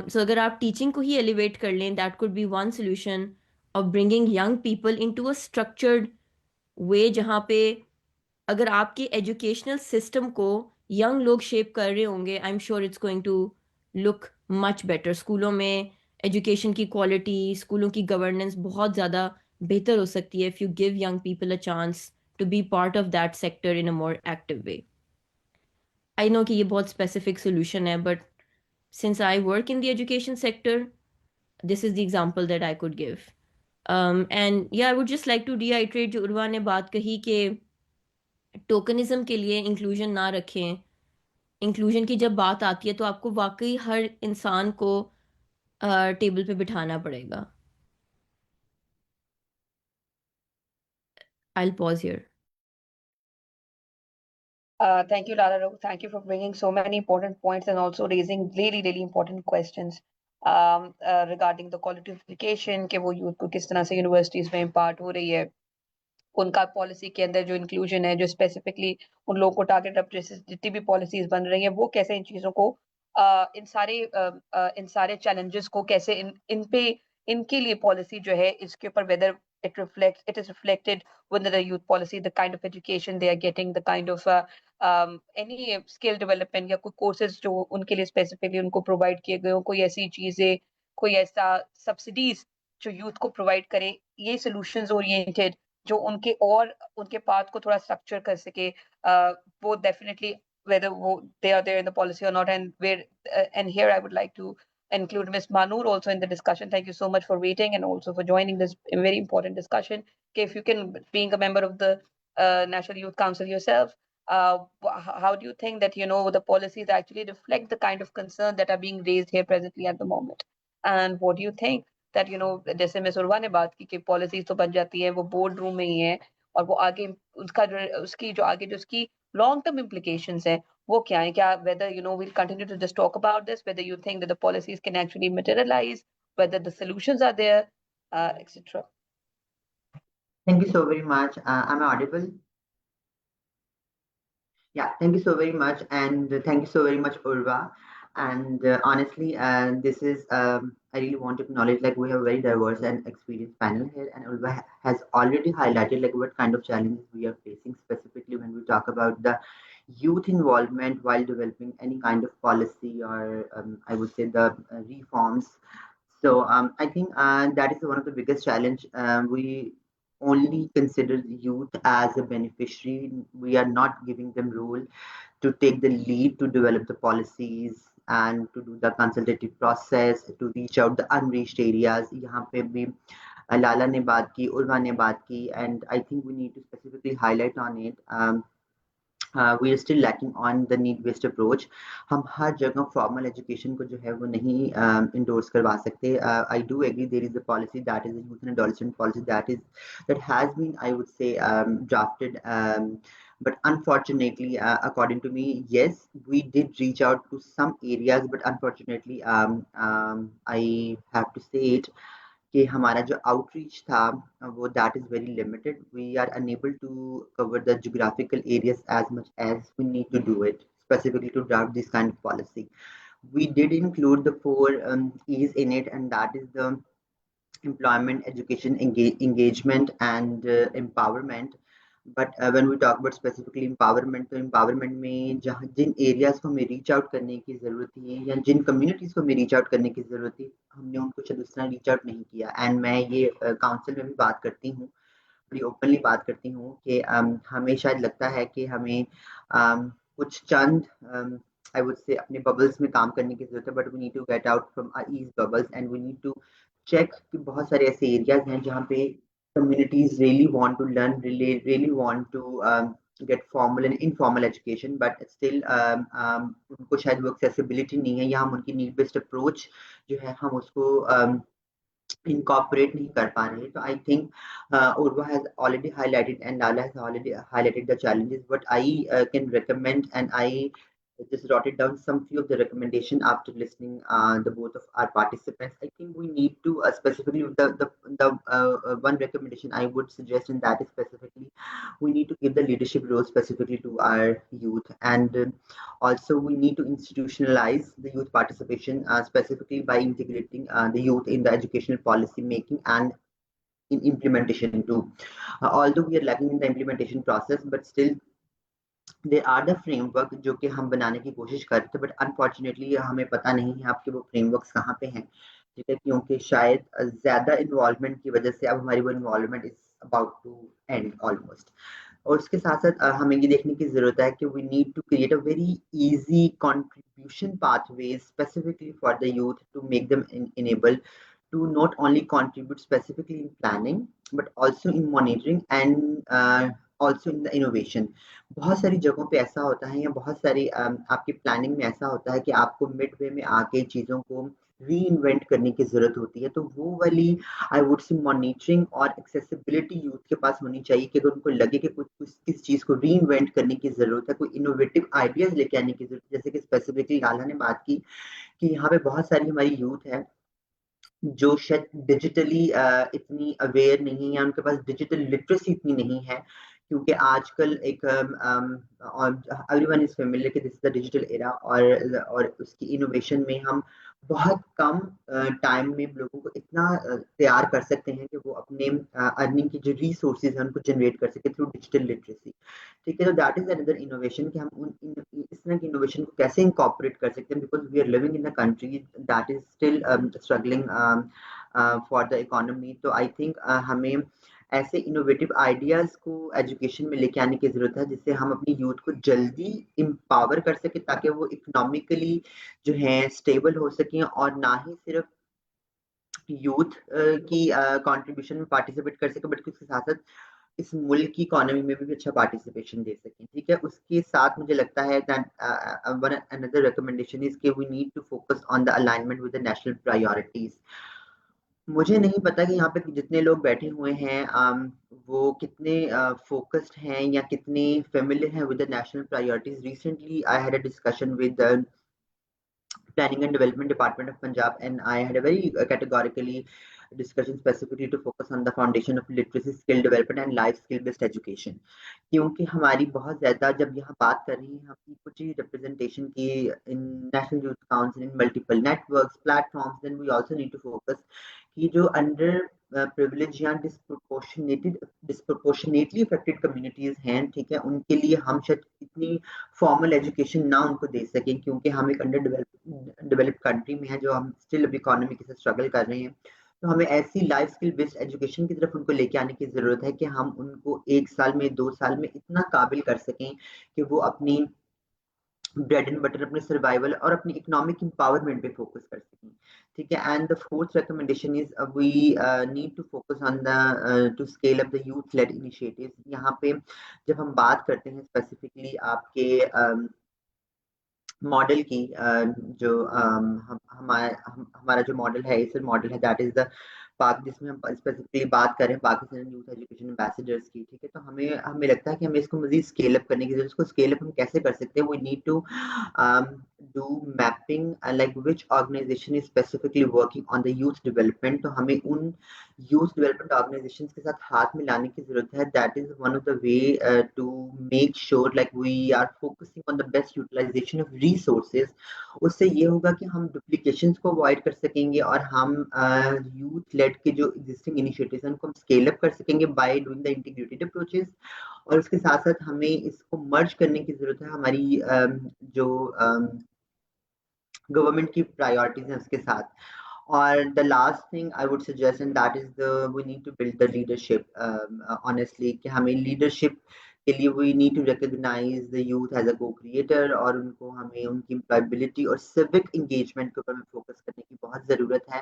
سو اگر آپ ٹیچنگ کو ہی ایلیویٹ کر لیں، that could be one solution of bringing young people into a structured way, جہاں پہ اگر آپ کے ایجوکیشنل سسٹم کو ینگ لوگ شیپ کر رہے ہوں گے، I'm sure it's going to look much better. اسکولوں میں ایجوکیشن کی کوالٹی، اسکولوں کی گورننس بہت زیادہ بہتر ہو سکتی ہے if you give young people a chance to be part of that sector in a more active way. I know کہ یہ بہت اسپیسیفک سولوشن ہے، but since I work in the education sector, this is the example that I could give. And yeah, I would just like to reiterate جو عروہ نے بات کہی کہ ٹوکنزم کے لیے انکلوژن نہ رکھیں. انکلوژن کی جب بات آتی ہے تو آپ کو واقعی ہر انسان کو ٹیبل پہ بٹھانا پڑے گا. I'll pause here. Thank you, Lara. Thank you for bringing so many important points and also raising really, really important questions regarding the quality of education, کہ وہ youth کو کس طرح سے یونیورسٹیز میں امپارٹ ہو رہی ہے، ان کا پالیسی کے اندر جو انکلوژن ہے، جو اسپیسیفکلی ان لوگوں کو ٹارگیٹ اپ جتنی بھی پالیسیز بن رہی ہیں وہ کیسے ان چیزوں کو ان سارے چیلنجز کو کیسے ان پہ ان کے لیے پالیسی جو ہے اس کے اوپر whether it is reflected within the youth policy, the kind of education they are getting, the kind of any skill development یا کوئی کورسز جو ان کے لیے اسپیسیفکلی ان کو پرووائڈ کیے گئے ہوں، کوئی ایسی چیزیں، کوئی ایسا سبسڈیز جو یوتھ کو پرووائڈ کرے. یہ سولوشنز اورینٹیڈ جو ان کے پاتھ کو تھوڑا اسٹرکچر کر سکے، وہ definitely whether they are there in the policy or not, and here I would like to include Ms. Manur also in the discussion. Thank you so much for waiting and also for joining this very important discussion. Okay, if you can, being a member of the National Youth Council yourself, how do you think that the policies actually reflect the kind of concern that are being raised here presently at the moment? And what do you think that جیسے میں سروا نے بات کی کہ policies تو بن جاتی ہیں، وہ بورڈ روم میں ہی ہیں، اور وہ آگے اس کی لانگ ٹرم implications ہیں وہ کیا ہیں؟ کیا whether we'll continue to just talk about this, whether you think that the policies can actually materialize, whether the solutions are there, etc. Thank you so very much. Am I audible? Yeah, thank you so very much, and thank you so very much, Urva. And honestly, this is I really want to acknowledge, like, we have a very diverse and experienced panel here, and Urva has already highlighted like what kind of challenges we are facing, specifically when we talk about the youth involvement while developing any kind of policy or I would say the reforms. So I think that is one of the biggest challenge. We only consider youth as a beneficiary. We are not giving them role to take the lead to develop the policies and to do the consultative process, to reach out the unreached areas. यहाँ पे भी Lala ने बात की, Urva ने बात की, and I think we need to specifically highlight on it. We are still lacking on the need-based approach. हम हर जगह formal education को जो है वो नहीं endorse करवा सकते. I do agree there is a policy that is a youth and adolescent policy that has been, I would say, drafted. But unfortunately, according to me, yes, we did reach out to some areas, but unfortunately, I have to say it, कि हमारा जो outreach था वो that is very limited. We are unable to cover the geographical areas as much as we need to do it, specifically to draft this kind of policy. We did include the 4 E's in it, and that is the employment, education, engagement, and empowerment. But when we talk about specifically empowerment, तो empowerment में जहाँ जिन areas को हमें reach out करने की ज़रूरत थी या जिन communities को हमें reach out करने की ज़रूरत थी, हमने उनको शायद उस तरह reach out नहीं किया. And मैं ये council में भी बात करती हूँ, बड़ी openly बात करती हूँ कि हमें शायद लगता है कि हमें कुछ चंद I would say अपने bubbles में काम करने की ज़रूरत है, but we need to get out from our ease bubbles and we need to check कि बहुत सारे ऐसे areas हैं जहाँ पे communities really want to learn, really want to get formal and informal education, but still उनको शायद वो accessibility नहीं है या हम उनकी need based approach जो है हम उसको incorporate नहीं कर पा रहे. So I think Urva has already highlighted and Lala has already highlighted the challenges. What I can recommend, and I just jotted down some few of the recommendation after listening the both of our participants. I think we need to specifically the one recommendation I would suggest, and that is specifically we need to give the leadership role specifically to our youth, and also we need to institutionalize the youth participation specifically by integrating the youth in the educational policy making and in implementation too. Although we are lacking in the implementation process, but still there are the framework जो कि हम बनाने की कोशिश करते, but unfortunately हमें पता नहीं है आपके वो frameworks कहाँ पे हैं, ठीक है, क्योंकि शायद ज़्यादा involvement की वजह से अब हमारी वो involvement is about to end almost. और उसके साथ साथ हमें ये देखने की ज़रूरत है कि we need to create a very easy contribution pathways specifically for the youth to make them enable to not only contribute specifically in planning but also in monitoring and also in the innovation. बहुत सारी जगहों पे ऐसा होता है या बहुत सारी आपकी प्लानिंग में ऐसा होता है कि आपको मिड वे में आके चीज़ों को री इन्वेंट करने की जरूरत होती है, तो वो वाली आई वुड से मॉनिटरिंग और एक्सेसिबिलिटी यूथ के पास होनी चाहिए कि अगर उनको लगे कि कुछ किस चीज़ को री इन्वेंट करने की जरूरत है, कोई इनोवेटिव आइडियाज लेके आने की जरूरत है. जैसे कि स्पेसिफिकली लाला ने बात की कि यहाँ पे बहुत सारी हमारी यूथ है जो शायद डिजिटली इतनी अवेयर नहीं है या उनके पास डिजिटल लिटरेसी इतनी नहीं है, क्योंकि आजकल एक एवरीवन इज फेमिलियर कि this is the digital era और उसकी इनोवेशन में हम बहुत कम टाइम में लोगों को इतना तैयार कर सकते हैं कि वो अपने अर्निंग की जो रिसोर्सेज हैं उनको जनरेट कर सके थ्रू डिजिटल लिटरेसी. ठीक है, तो दैट इज अनदर इनोवेशन कि हम इस तरह की इनोवेशन को कैसे इंकॉर्पोरेट कर सकते हैं, because we are living in a country that is still struggling for the economy. तो आई थिंक हमें ऐसे इनोवेटिव आइडियाज को एजुकेशन में लेके आने की जरूरत है जिससे हम अपनी यूथ को जल्दी एम्पावर कर सके ताकि वो इकोनॉमिकली जो है स्टेबल हो सके और ना ही सिर्फ यूथ की कंट्रीब्यूशन में पार्टिसिपेट कर सके बल्कि उसके साथ साथ इस मुल्क की इकोनॉमी में भी अच्छा पार्टिसिपेशन दे सकें. ठीक है, उसके साथ मुझे लगता है that one another recommendation is कि we need to focus on the alignment with the national priorities. मुझे नहीं पता कि यहाँ पे जितने लोग बैठे हुए हैं वो कितने फोकस्ड हैं या कितने फेमिलियर हैं with the national priorities. Recently I had a discussion with the Planning and Development Department of Punjab, and I had a very categorically discussion specifically to focus on the foundation of literacy, skill development and life skill based education. क्योंकि हमारी बहुत ज़्यादा जब यहाँ बात कर रही हैं हम कुछ ही representation की in National Youth Council, in multiple networks, platforms, then we also need to focus कि जो under privileged या disproportionately affected communities हैं, ठीक है, उनके लिए हम शायद इतनी formal education ना उनको दे सकें क्योंकि हम एक underdeveloped country में है जो हम still अभी economy के साथ struggle कर रहे हैं. तो हमें ऐसी लाइफ स्किल बेस्ड एजुकेशन की तरफ उनको लेके आने की जरूरत है कि हम उनको 1 साल में 2 साल में इतना काबिल कर सकें कि वो अपनी ब्रेड एंड बटर अपने सर्वाइवल और अपनी इकोनॉमिक एम्पावरमेंट पे फोकस कर सकें, ठीक है। And the fourth recommendation is we need to focus on the to scale up the youth led initiatives. यहाँ पे जब हम बात करते हैं स्पेसिफिकली आपके मॉडल की जो हमारा जो मॉडल है, इस मॉडल है दैट इज द पाक, जिसमें हम स्पेसिफिकली बात करें पाकिस्तान यूथ एजुकेशन एम्बेसडर्स की, ठीक है। तो हमें लगता है कि हमें इसको मजीद स्केल अप करने की जरूरत है। इसको स्केल अप हम कैसे कर सकते हैं? We need to do mapping like which organisation is specifically working on the youth development. तो हमें उन यूथ डेवलपमेंट ऑर्गेनाइजेशन के साथ हाथ मिलाने की जरूरत है। That is one of the way to make sure like we are focusing on the best utilisation of resources. उससे ये होगा कि हम डुप्लीकेशंस को अवॉइड कर सकेंगे और हम यूथ लेड के जो एग्जिस्टिंग इनिशिएटिव्स हैं उनको हम स्केल अप कर सकेंगे by doing the integrated approaches. और उसके साथ साथ हमें इसको मर्ज करने की जरूरत है हमारी जो गवर्नमेंट की प्रायोरिटीज हैं उसके साथ। और the last thing I would suggest and that is the we need to build the leadership honestly, कि हमें लीडरशिप के लिए we need to recognise the youth as a co creator, और उनको हमें उनकी एम्प्लॉयबिलिटी और सिविक इंगेजमेंट के ऊपर फोकस करने की बहुत ज़रूरत है।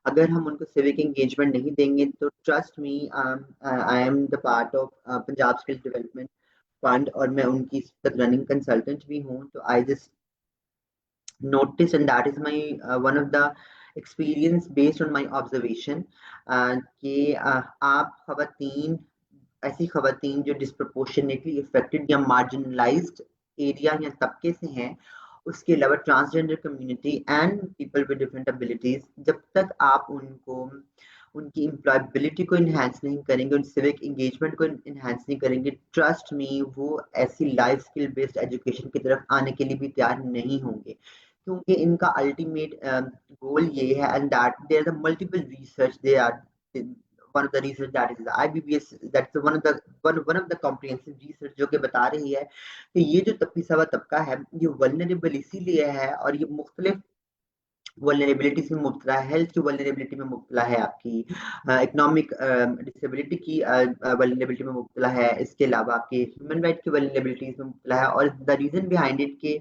अगर हम उनको सिविक इंगेजमेंट नहीं देंगे तो trust me, I am the part of Punjab skill development fund और मैं उनकी तक रनिंग कंसल्टेंट भी हूँ। तो I just notice and that is my one of the experience based on my observation कि आप खवातीन, ऐसी खवातीन जो डिस्प्रपोर्शनेटली इफेक्टेड या मार्जिनलाइज्ड एरिया या तबके से हैं, उसके अलावा transgender community and people with different abilities, जब तक आप उनको उनकी एम्प्लॉयबिलिटी को इन्हांस नहीं करेंगे, उन सिविक इंगेजमेंट को इन्हांस नहीं करेंगे, ट्रस्ट मी वो ऐसी लाइफ स्किल बेस्ड एजुकेशन की तरफ आने के लिए भी तैयार नहीं होंगे, क्योंकि इनका अल्टीमेट गोल ये है and that there are multiple research, they are one of the research that is the IBBS, that's one of the comprehensive research जो कि बता रही है कि ये जो तपिसवा तबका है ये वल्नरेबल इसीलिए है और ये मुख्तलिफ वल्नरेबिलिटीज में मुब्तला है, हेल्थ की वल्नरेबिलिटी में मुब्तला है, आपकी इकोनॉमिक डिसेबिलिटी की वल्नरेबिलिटी में मुब्तला है, इसके अलावा आपके ह्यूमन राइट की वल्नरेबिलिटीज में मुब्तला है। और द रीजन बिहाइंड इट के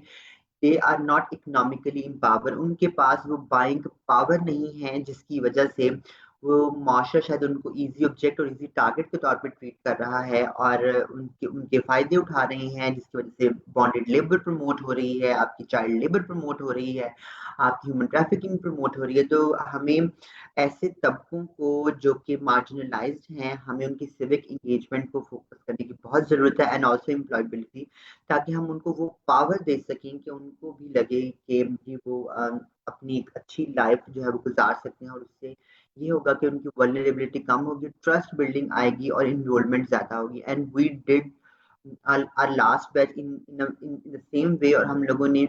they are not economically empower, उनके पास वो बाइंग पावर नहीं है, जिसकी वजह से वो माशरा शायद उनको इजी ऑब्जेक्ट और इजी टारगेट के तौर पे ट्रीट कर रहा है और उनके फायदे उठा रहे हैं, जिसकी वजह से बॉन्डेड लेबर प्रमोट हो रही है, आपकी चाइल्ड लेबर प्रमोट हो रही है, आपकी ह्यूमन ट्रैफिकिंग प्रमोट हो रही है। तो हमें ऐसे तबकों को जो कि मार्जिनलाइज्ड हैं, हमें उनकी सिविक इंगेजमेंट को फोकस करने की बहुत ज़रूरत है एंड ऑल्सो एम्प्लॉयबिलिटी, ताकि हम उनको वो पावर दे सकें कि उनको भी लगे कि वो अपनी एक अच्छी लाइफ जो है वो गुजार सकते हैं। और उससे ये होगा कि उनकी वल्नरेबिलिटी कम होगी, ट्रस्ट बिल्डिंग आएगी और इनरोलमेंट ज़्यादा होगी। And we did our last batch in the same way. और हम लोगों ने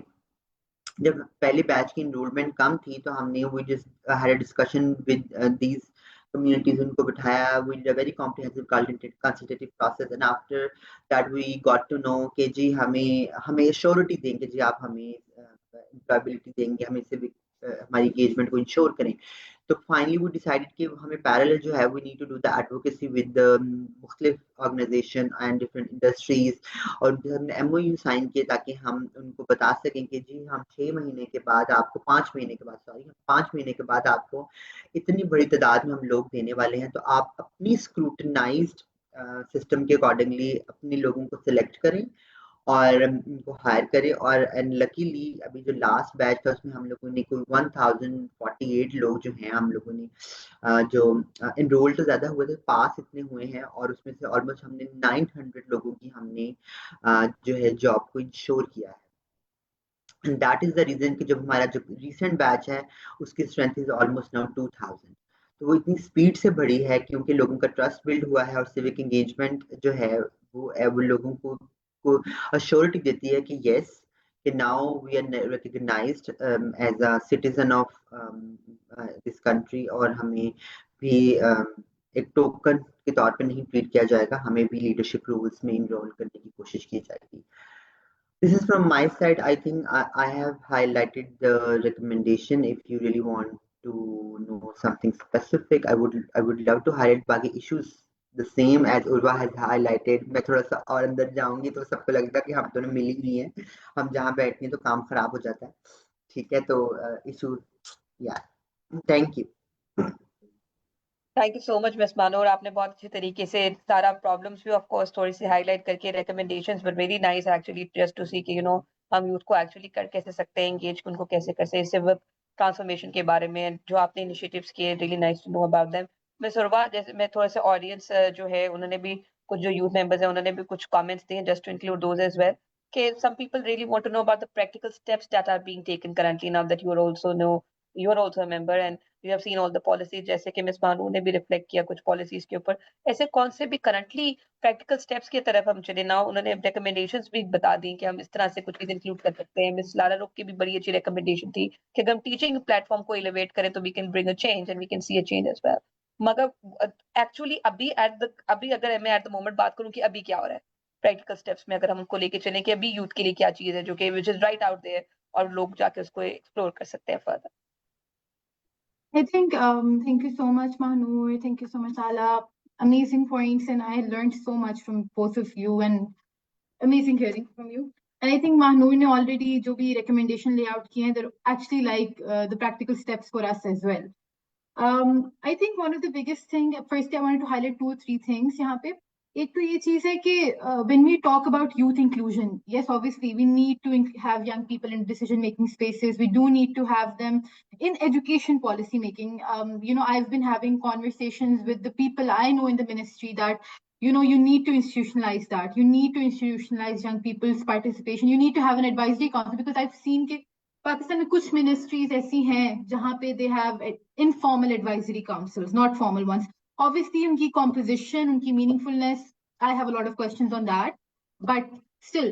जब पहले बैच की इनरोलमेंट कम थी तो हमने we just had a discussion with these communities, उनको बिठाया, we did a very comprehensive consultative process and after that we got to know कि जी हमें श्योरिटी देंगे, जी आप हमें एम्प्लॉयबिलिटी देंगे, हमें सिविक हमारी एंगेजमेंट को इंश्योर करें। तो फाइनली वो डिसाइडेड कि हमें पैरेलल जो है we need to do the advocacy with मुख्तलिफ ऑर्गेनाइजेशन एंड डिफरेंट इंडस्ट्रीज, और हमने MOU साइन किए ताकि हम उनको बता सकें कि जी हम 6 महीने के बाद आपको 5 महीने के बाद 5 महीने के बाद आपको इतनी बड़ी तादाद में हम लोग देने वाले हैं, तो आप अपनी स्क्रूटनाइज्ड सिस्टम के अकॉर्डिंगली अपने लोगों को सिलेक्ट करें और उनको हायर करें। और एंड लकीली अभी जो लास्ट बैच था उसमें हम लोगों ने कोई 1048 लोग जो हैं हम लोगों ने जो इनरोल तो ज़्यादा हुए थे, पास इतने हुए हैं, और उसमें से ऑलमोस्ट हमने 900 लोगों की हमने जो है जॉब को इंश्योर किया है। And that is the reason कि जब हमारा जो रिसेंट बैच है उसकी स्ट्रेंथ इज ऑलमोस्ट नाउ 2000। तो वो इतनी स्पीड से बढ़ी है क्योंकि लोगों का ट्रस्ट बिल्ड हुआ है और सिविक एंगेजमेंट जो है वो लोगों को अश्योरिटी देती है कि यस कि now we are recognised as a citizen of this country, और हमें भी एक टोकन के तौर पे नहीं ट्रीट किया जाएगा, हमें भी लीडरशिप रोल्स में इनरोल करने की कोशिश की जाएगी। This is from my side. I think I have highlighted the recommendation. If you really want to know something specific, I would love to highlight बाकी issues the same as Urva has highlighted. میں تھوڑا سا اور اندر جاؤں گی تو سب کو لگتا ہے کہ ہم دونوں ملی ہوئی ہیں, ہم جہاں بیٹھتے ہیں تو کام خراب ہو جاتا ہے. ٹھیک ہے, تو ایشو یا thank you. Thank you so مچ مس مانو, اور آپ نے بہت اچھے طریقے سے سارا پرابلمس بھی آف کورس تھوڑی سی ہائی لائٹ کر کے recommendations but very nice actually just to see کہ ہم یوتھ کو ایکچولی کر کیسے سکتے ہیں, انگیج ان کو کیسے کر سکتے ہیں ٹرانسفارمیشن کے بارے میں جو آپ نے انیشیٹیوز کیے, really nice to know about them. Miss Urwa, جیسے میں تھوڑا سا آڈینس جو ہے انہوں نے بھی کچھ جو یوتھ ممبرز ہیں انہوں نے بھی کچھ کامنٹس دیے, just to include those as well, کہ some people really want to know about the practical steps that are being taken currently now that you are also a member and you have seen all the policies. جیسے کہ مس بانو نے بھی reflect کیا کچھ policies کے اوپر, ایسے کون سے بھی کرنٹلی پریکٹیکل اسٹیپس کی طرف ہم چلے نا, انہوں نے ریکمنڈیشنز بھی بتا دی کہ ہم اس طرح سے کچھ چیز انکلوڈ کر سکتے ہیں. مس لارا روک کی بھی بڑی اچھی ریکمنڈیشن تھی کہ اگر ہم ٹیچنگ پلیٹ فارم کو ایلیویٹ کریں تو we can bring a change and we can see a change as well. مگر ایکچولی ابھی اگر میں ایٹ دا مومنٹ بات کروں کہ ابھی کیا ہو رہا ہے پریکٹیکل اسٹیپس میں, اگر ہم ان کو لے کے چلیں کہ ابھی یوتھ کے لیے کیا چیز ہے جو کہ وچ از رائٹ آؤٹ دیئر اور لوگ جا کے اس کو ایکسپلور کر سکتے ہیں further. I think, thank you so much, Mahnur. Thank you so much, Ala. Amazing points, and I learned so much from both of you, and amazing hearing from you. And I think Mahnur ne already jo bhi recommendation layout kiye hain, they're actually like the practical steps for us as well. I think one of the biggest thing, firstly, I wanted to highlight 2 or 3 things yahan pe. ایک تو یہ چیز ہے کہ when we talk about youth inclusion, yes, obviously we need to have young people in decision making spaces. We do need to have them in education policy making. I've been having conversations with the people I know in the ministry that you need to institutionalize that. You need to institutionalize young people's participation. You need to have an advisory council, because I've seen کہ پاکستان میں کچھ ministries ایسی ہیں جہاں پہ they have informal advisory councils, not formal ones. Obviously, ان کی composition, ان کی meaningfulness, I have a lot of questions on that. But still,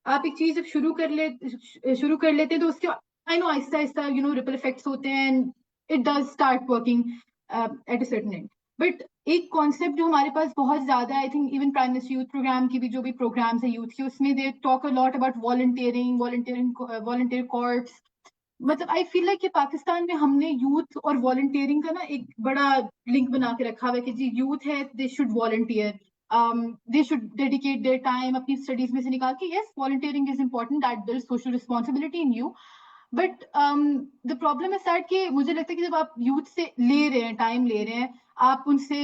آپ ایک چیز جب شروع کر لیتے تو اس کے I know آہستہ آہستہ ripple effects ہوتے ہیں and it does start working at a certain end. But ایک concept جو ہمارے پاس بہت زیادہ ہے, I think even Prime Minister Youth Program کی بھی جو بھی programs ہیں youth کے, اس میں they talk a lot about volunteer corps. مطلب I feel like کہ پاکستان میں ہم نے یوتھ اور والنٹیئرنگ کا نا ایک بڑا لنک بنا کے رکھا ہوا ہے کہ جی یوتھ ہے, they should volunteer, they should dedicate their time اپنی اسٹڈیز میں سے نکال کے. yes, volunteering is important, that builds social responsibility in you. But the problem is that کہ مجھے لگتا ہے کہ جب آپ یوتھ سے لے رہے ہیں, ٹائم لے رہے ہیں, آپ ان سے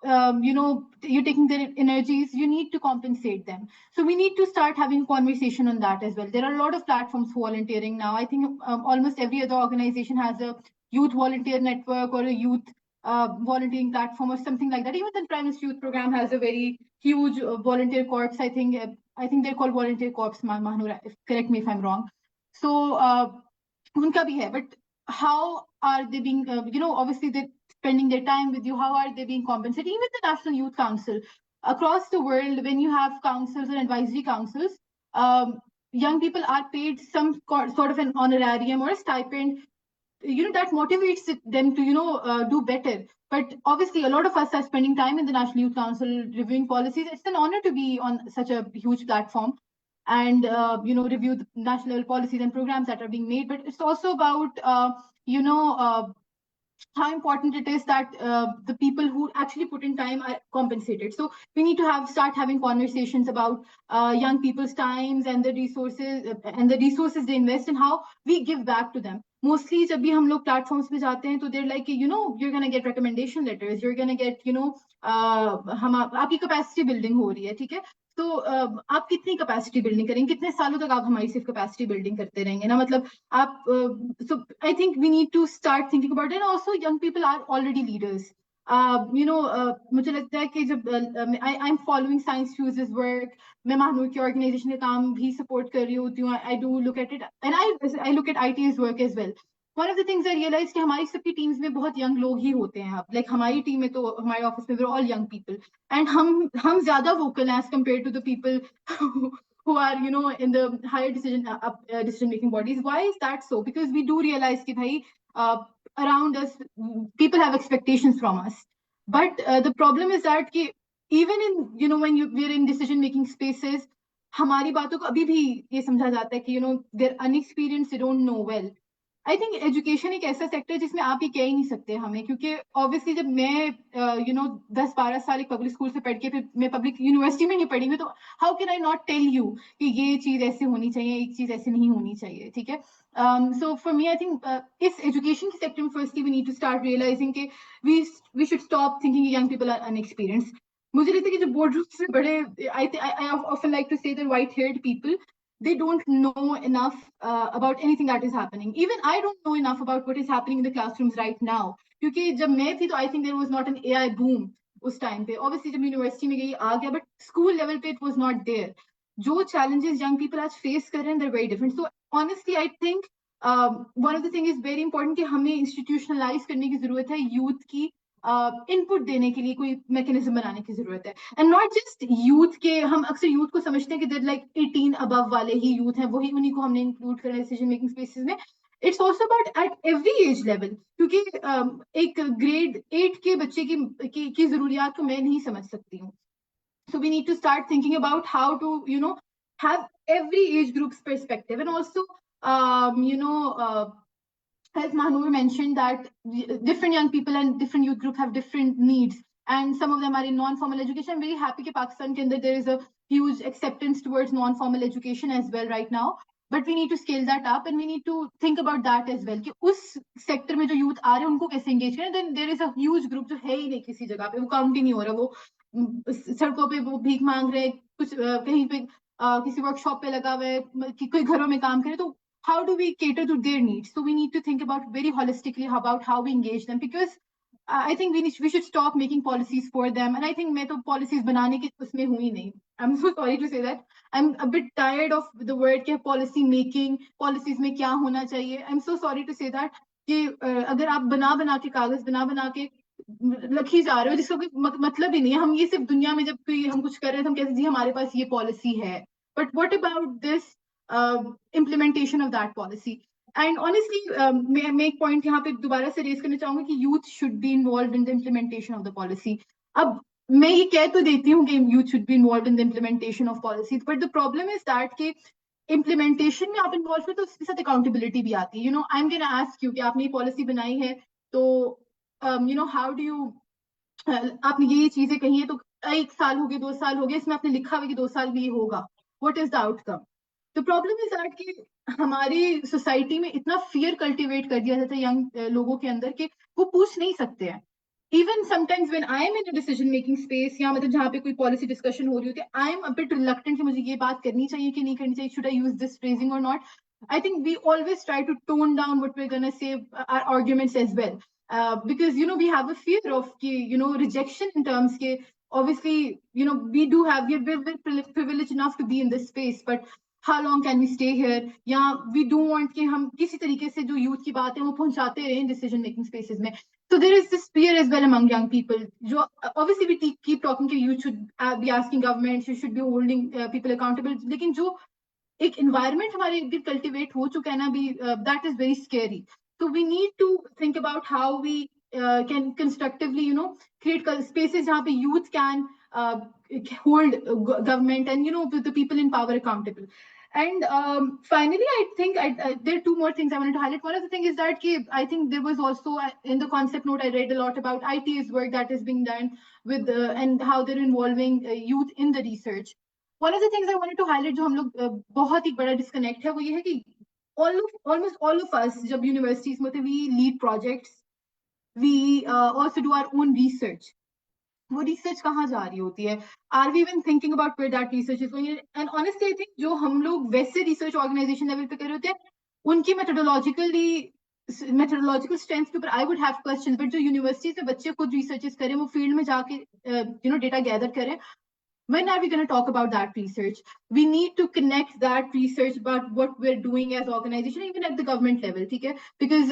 you're taking their energies, you need to compensate them. So we need to start having conversation on that as well. There are a lot of platforms for volunteering now. I think almost every other organization has a youth volunteer network or a youth volunteering platform or something like that. Even the Prime Minister Youth Program has a very huge volunteer corps. I think they're called volunteer corps, Mahnur, correct me if I'm wrong. So unka bhi hai, but how are they being, obviously they're spending their time with you, how are they being compensated? Even the National Youth Council, across the world, when you have councils or advisory councils, young people are paid some sort of an honorarium or a stipend, that motivates them to do better. But obviously a lot of us are spending time in the National Youth Council reviewing policies. It's an honor to be on such a huge platform and review the national policies and programs that are being made. But it's also about how important it is that the people who actually put in time are compensated. So we need to start having conversations about young people's times and the resources they invest and how we give back to them. Mostly جب بھی ہم لوگ platforms پہ جاتے ہیں تو they're like, you're going to get recommendation letters, you're going to get, آپ کی capacity building ہو رہی ہے, ٹھیک ہے, تو آپ کتنی capacity building کریں گے, کتنے سالوں تک آپ ہماری صرف capacity building کرتے رہیں گے نا, مطلب آپ so I think we need to start thinking about it. And also young people are already leaders. مجھے لگتا ہے کہ جب I'm following Science Fuse's work, میں ماہنور کی organization کے کام بھی support کر رہی ہوتی ہوں, I do look at it and I look at IT's work as well. One of the things I realized کہ ہماری سب کی ٹیمز میں بہت ینگ لوگ ہی ہوتے ہیں اب, like ہماری ٹیم میں تو ہمارے آفس میں we're all young people and ہم زیادہ vocal ہیں as compared to the people who are in the higher decision making bodies. Why is that so? Because we do realize کہ bhai around us people have expectations from us, but the problem is that کہ even in when we're in decision making spaces, ہماری باتوں کو ابھی بھی یہ سمجھا جاتا ہے کہ they're unexperienced, they don't know well. I think education ایک ایسا سیکٹر جس میں آپ یہ کہہ ہی نہیں سکتے ہمیں, کیونکہ obviously جب میں 10-12 سال ایک پبلک اسکول سے پڑھ کے پھر میں پبلک یونیورسٹی میں نہیں پڑھی ہوئی, تو how can I not tell you کہ یہ چیز ایسے ہونی چاہیے, ایک چیز ایسے نہیں ہونی چاہیے, ٹھیک ہے. So for me I think اس ایجوکیشن کے سیکٹر میں firstly we need to start realizing کہ we should stop thinking young people are unexperienced. مجھے لگتا ہے کہ جو بورڈ رومس میں بڑے I often like to say that white haired people, they don't know enough about anything that is happening. Even I don't know enough about what is happening in the classrooms right now. کیونکہ جب میں تھی تو I think there was not an AI boom اس time پہ. Obviously جب university میں گئی آ گیا, but اسکول لیول پہ it was not there. جو challenges young people آج face کر رہے ہیں they're very different. So honestly I think one of the thing is very important کہ ہمیں institutionalize کرنے کی ضرورت ہے youth کی ان پٹ دینے کے لیے کوئی میکینزم بنانے کی ضرورت ہے. اینڈ ناٹ جسٹ یوتھ کے, ہم اکثر یوتھ کو سمجھتے ہیں کہ دیر لائک 18 ابو والے ہی یوتھ ہیں, وہی انہیں کو ہم نے انکلوڈ کرنا ہے ڈیسیژن میکنگ اسپیسز میں. It's also about at every age level, کیونکہ ایک گریڈ 8 کے بچے کی ضروریات کو میں نہیں سمجھ سکتی ہوں. So we need to start thinking about how to have every age group's perspective. And also as Mahanur mentioned that different young people and different youth group have different needs, and some of them are in non-formal education. I'm very happy that Pakistan ke andar there is a huge acceptance towards non-formal education as well right now, but we need to scale that up and we need to think about that as well, ki us sector mein jo youth aa rahe hain unko kaise engage kare. Then there is a huge group jo hai hi nahi kisi jagah pe, wo count hi nahi ho raha, wo سڑکوں پہ وہ بھیک مانگ رہے, کچھ کہیں پہ کسی ورک شاپ پہ لگا ہوا ہے, کوئی گھروں میں کام کرے. تو how do we cater to their needs? So we need to think about very holistically about how we engage them, because I think we should stop making policies for them. And I think میں تو policies بنانے کے اس میں ہوں ہی نہیں. I'm so sorry to say that. I'm a bit tired of the word کہ policy making, policies میں کیا ہونا چاہیے. I'm so sorry to say that کہ اگر آپ بنا کے کاغذ بنا کے لکھی جا رہے ہو جس کا کوئی مطلب ہی نہیں ہے. ہم یہ صرف دنیا میں جب کوئی ہم کچھ کر رہے ہیں تو ہم کہتے ہیں جی ہمارے پاس یہ پالیسی ہے, but what about this implementation of that policy? And honestly میں ایک پوائنٹ یہاں پہ دوبارہ سے ریز کرنا چاہوں گا کہ youth should be involved in the implementation of the policy. اب میں یہ کہہ تو دیتی ہوں کہ youth should be involved in the implementation of policies, but the problem is that کہ implementation میں آپ involved ہوئے تو اس کے ساتھ accountability بھی آتی ہے. I'm gonna ask you کہ آپ نے یہ policy بنائی ہے تو how do you آپ نے یہ چیزیں کہی ہیں تو 1 سال ہو گئے 2 سال ہو گئے, اس میں آپ نے لکھا ہوا کہ 2 سال بھی یہ ہوگا. What is the outcome? The problem is that کہ ہماری سوسائٹی میں اتنا فیئر کلٹیویٹ کر دیا جاتا ہے ینگ لوگوں کے اندر کہ وہ پوچھ نہیں سکتے ہیں. Even sometimes when I am in a decision making space یا مطلب جہاں پہ کوئی policy discussion ہو رہی ہوتی ہے, I am a bit reluctant کہ مجھے یہ بات کرنی چاہیے کہ نہیں کرنی چاہیے, should I use this phrasing or not. I think we always try to tone down what we're gonna say, our arguments as well, because we have a fear of rejection in terms ke obviously we're privileged enough to be in this space, but how long can we stay here? یا we do want کہ ہم کسی طریقے سے جو youth کی بات ہے وہ پہنچاتے رہیں ڈیسیژن میکنگ اسپیسز میں. So there is this fear as well among young people. جو obviously we keep talking کہ you should be asking governments, you should be holding people accountable, لیکن جو ایک environment ہمارے ارد گرد کلٹیویٹ ہو چکا ہے نا ابھی, that is very scary. So we need to think about how we can constructively create spaces جہاں پہ youth can hold government and the people in power accountable. And finally, I think there are 2 more things I wanted to highlight. One of the things is that I think there was also in the concept note I read a lot about IT's work that is being done with and how they're involving youth in the research. One of the things I wanted to highlight جو ہم لوگ بہت ہی بڑا disconnect ہے وہ یہ ہے کہ almost all of us جب universities میں we lead projects, we also do our own research. وہ ریسرچ کہاں جا رہی ہوتی ہے, are we even thinking about where that research is going. And honestly I think جو ہم لوگ ویسے ریسرچ آرگنائزیشن لیول پہ کر رہے ہوتے ہیں ان کی میتھڈولوجیکل اسٹرینتھ کے اوپر I would have questions, but جو یونیورسٹیز میں بچے خود ریسرچز کریں, وہ فیلڈ میں جا کے ڈیٹا گیدر کریں. When are we going to talk about that research? We need to connect that research about what we're doing as organization, even at the government level, okay? Because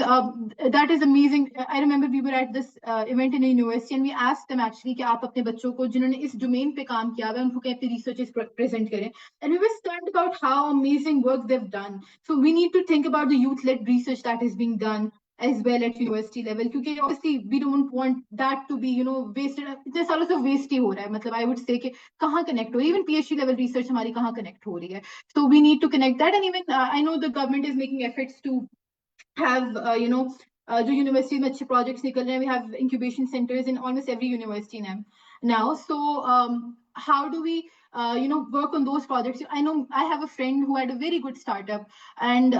that is amazing. I remember we were at this event in a university and we asked them actually کہ آپ اپنے بچوں کو جنہوں نے اس domain پہ کام کیا ہوا ہے ان کو اپنے ریسرچز present کریں. And we were stunned about how amazing work they've done. So we need to think about the youth-led research that is being done as well at university level, کیونکہ obviously we don't want that to be wasted. اتنے سالوں سے waste ہی ہو رہا ہے, مطلب I would say کہ کہاں connect ہو رہی ہے, ایون PhD لیول ریسرچ ہماری کہاں کنیکٹ ہو رہی ہے. So we need to connect that, and even I know the government is making efforts to have जो university में अच्छे projects निकल रहे हैं, we have incubation centers in almost every university now. So how do we work on those projects? I know I have a friend who had a very good startup and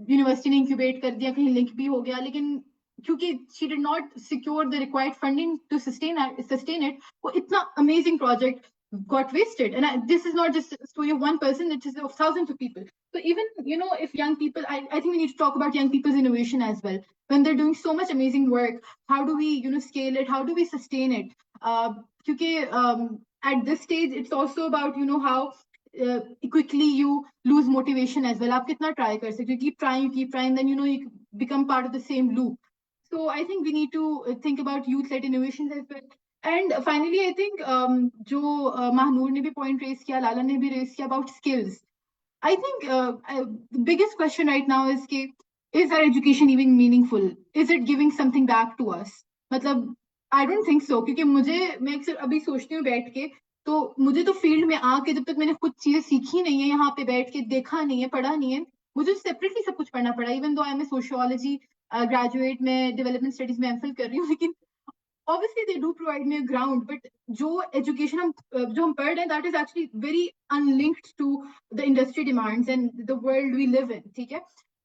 university ने incubate कर दिया, कहीं link भी हो गया, लेकिन क्योंकि she did not secure the required funding to sustain it, वो इतना amazing project got wasted. And this is not just a story of one person, it is of thousands of people. So even, if young people, I think we need to talk about young people's innovation as well. When they're doing so much amazing work, how do we, scale it? How do we sustain it? Because at this stage, it's also about, how quickly you lose motivation as well. आप कितना try कर सकते हो? Keep trying, then, you become part of the same loop. So I think we need to think about youth-led innovations as well. And finally, I think जो Mahnoor ने भी point raise किया, Lala ने भी raise किया about skills. I think the biggest question right now is our education even meaningful? Is it giving something back to us? मतलब I don't think so, क्योंकि मैं अक्सर अभी सोचती हूँ बैठ के, तो मुझे तो फील्ड में आके जब तक मैंने कुछ चीजें सीखी नहीं है, यहाँ पे बैठ के देखा नहीं है, पढ़ा नहीं है, मुझे सेपरेटली सब कुछ पढ़ना पड़ा. Even though I am a sociology graduate, में डेवलपमेंट स्टडीज में एमफिल कर रही हूँ, लेकिन obviously they do provide me a ground, but जो education जो हम पढ़ रहे हैं, that is actually very unlinked to the industry demands and the world we live in. ठीक है?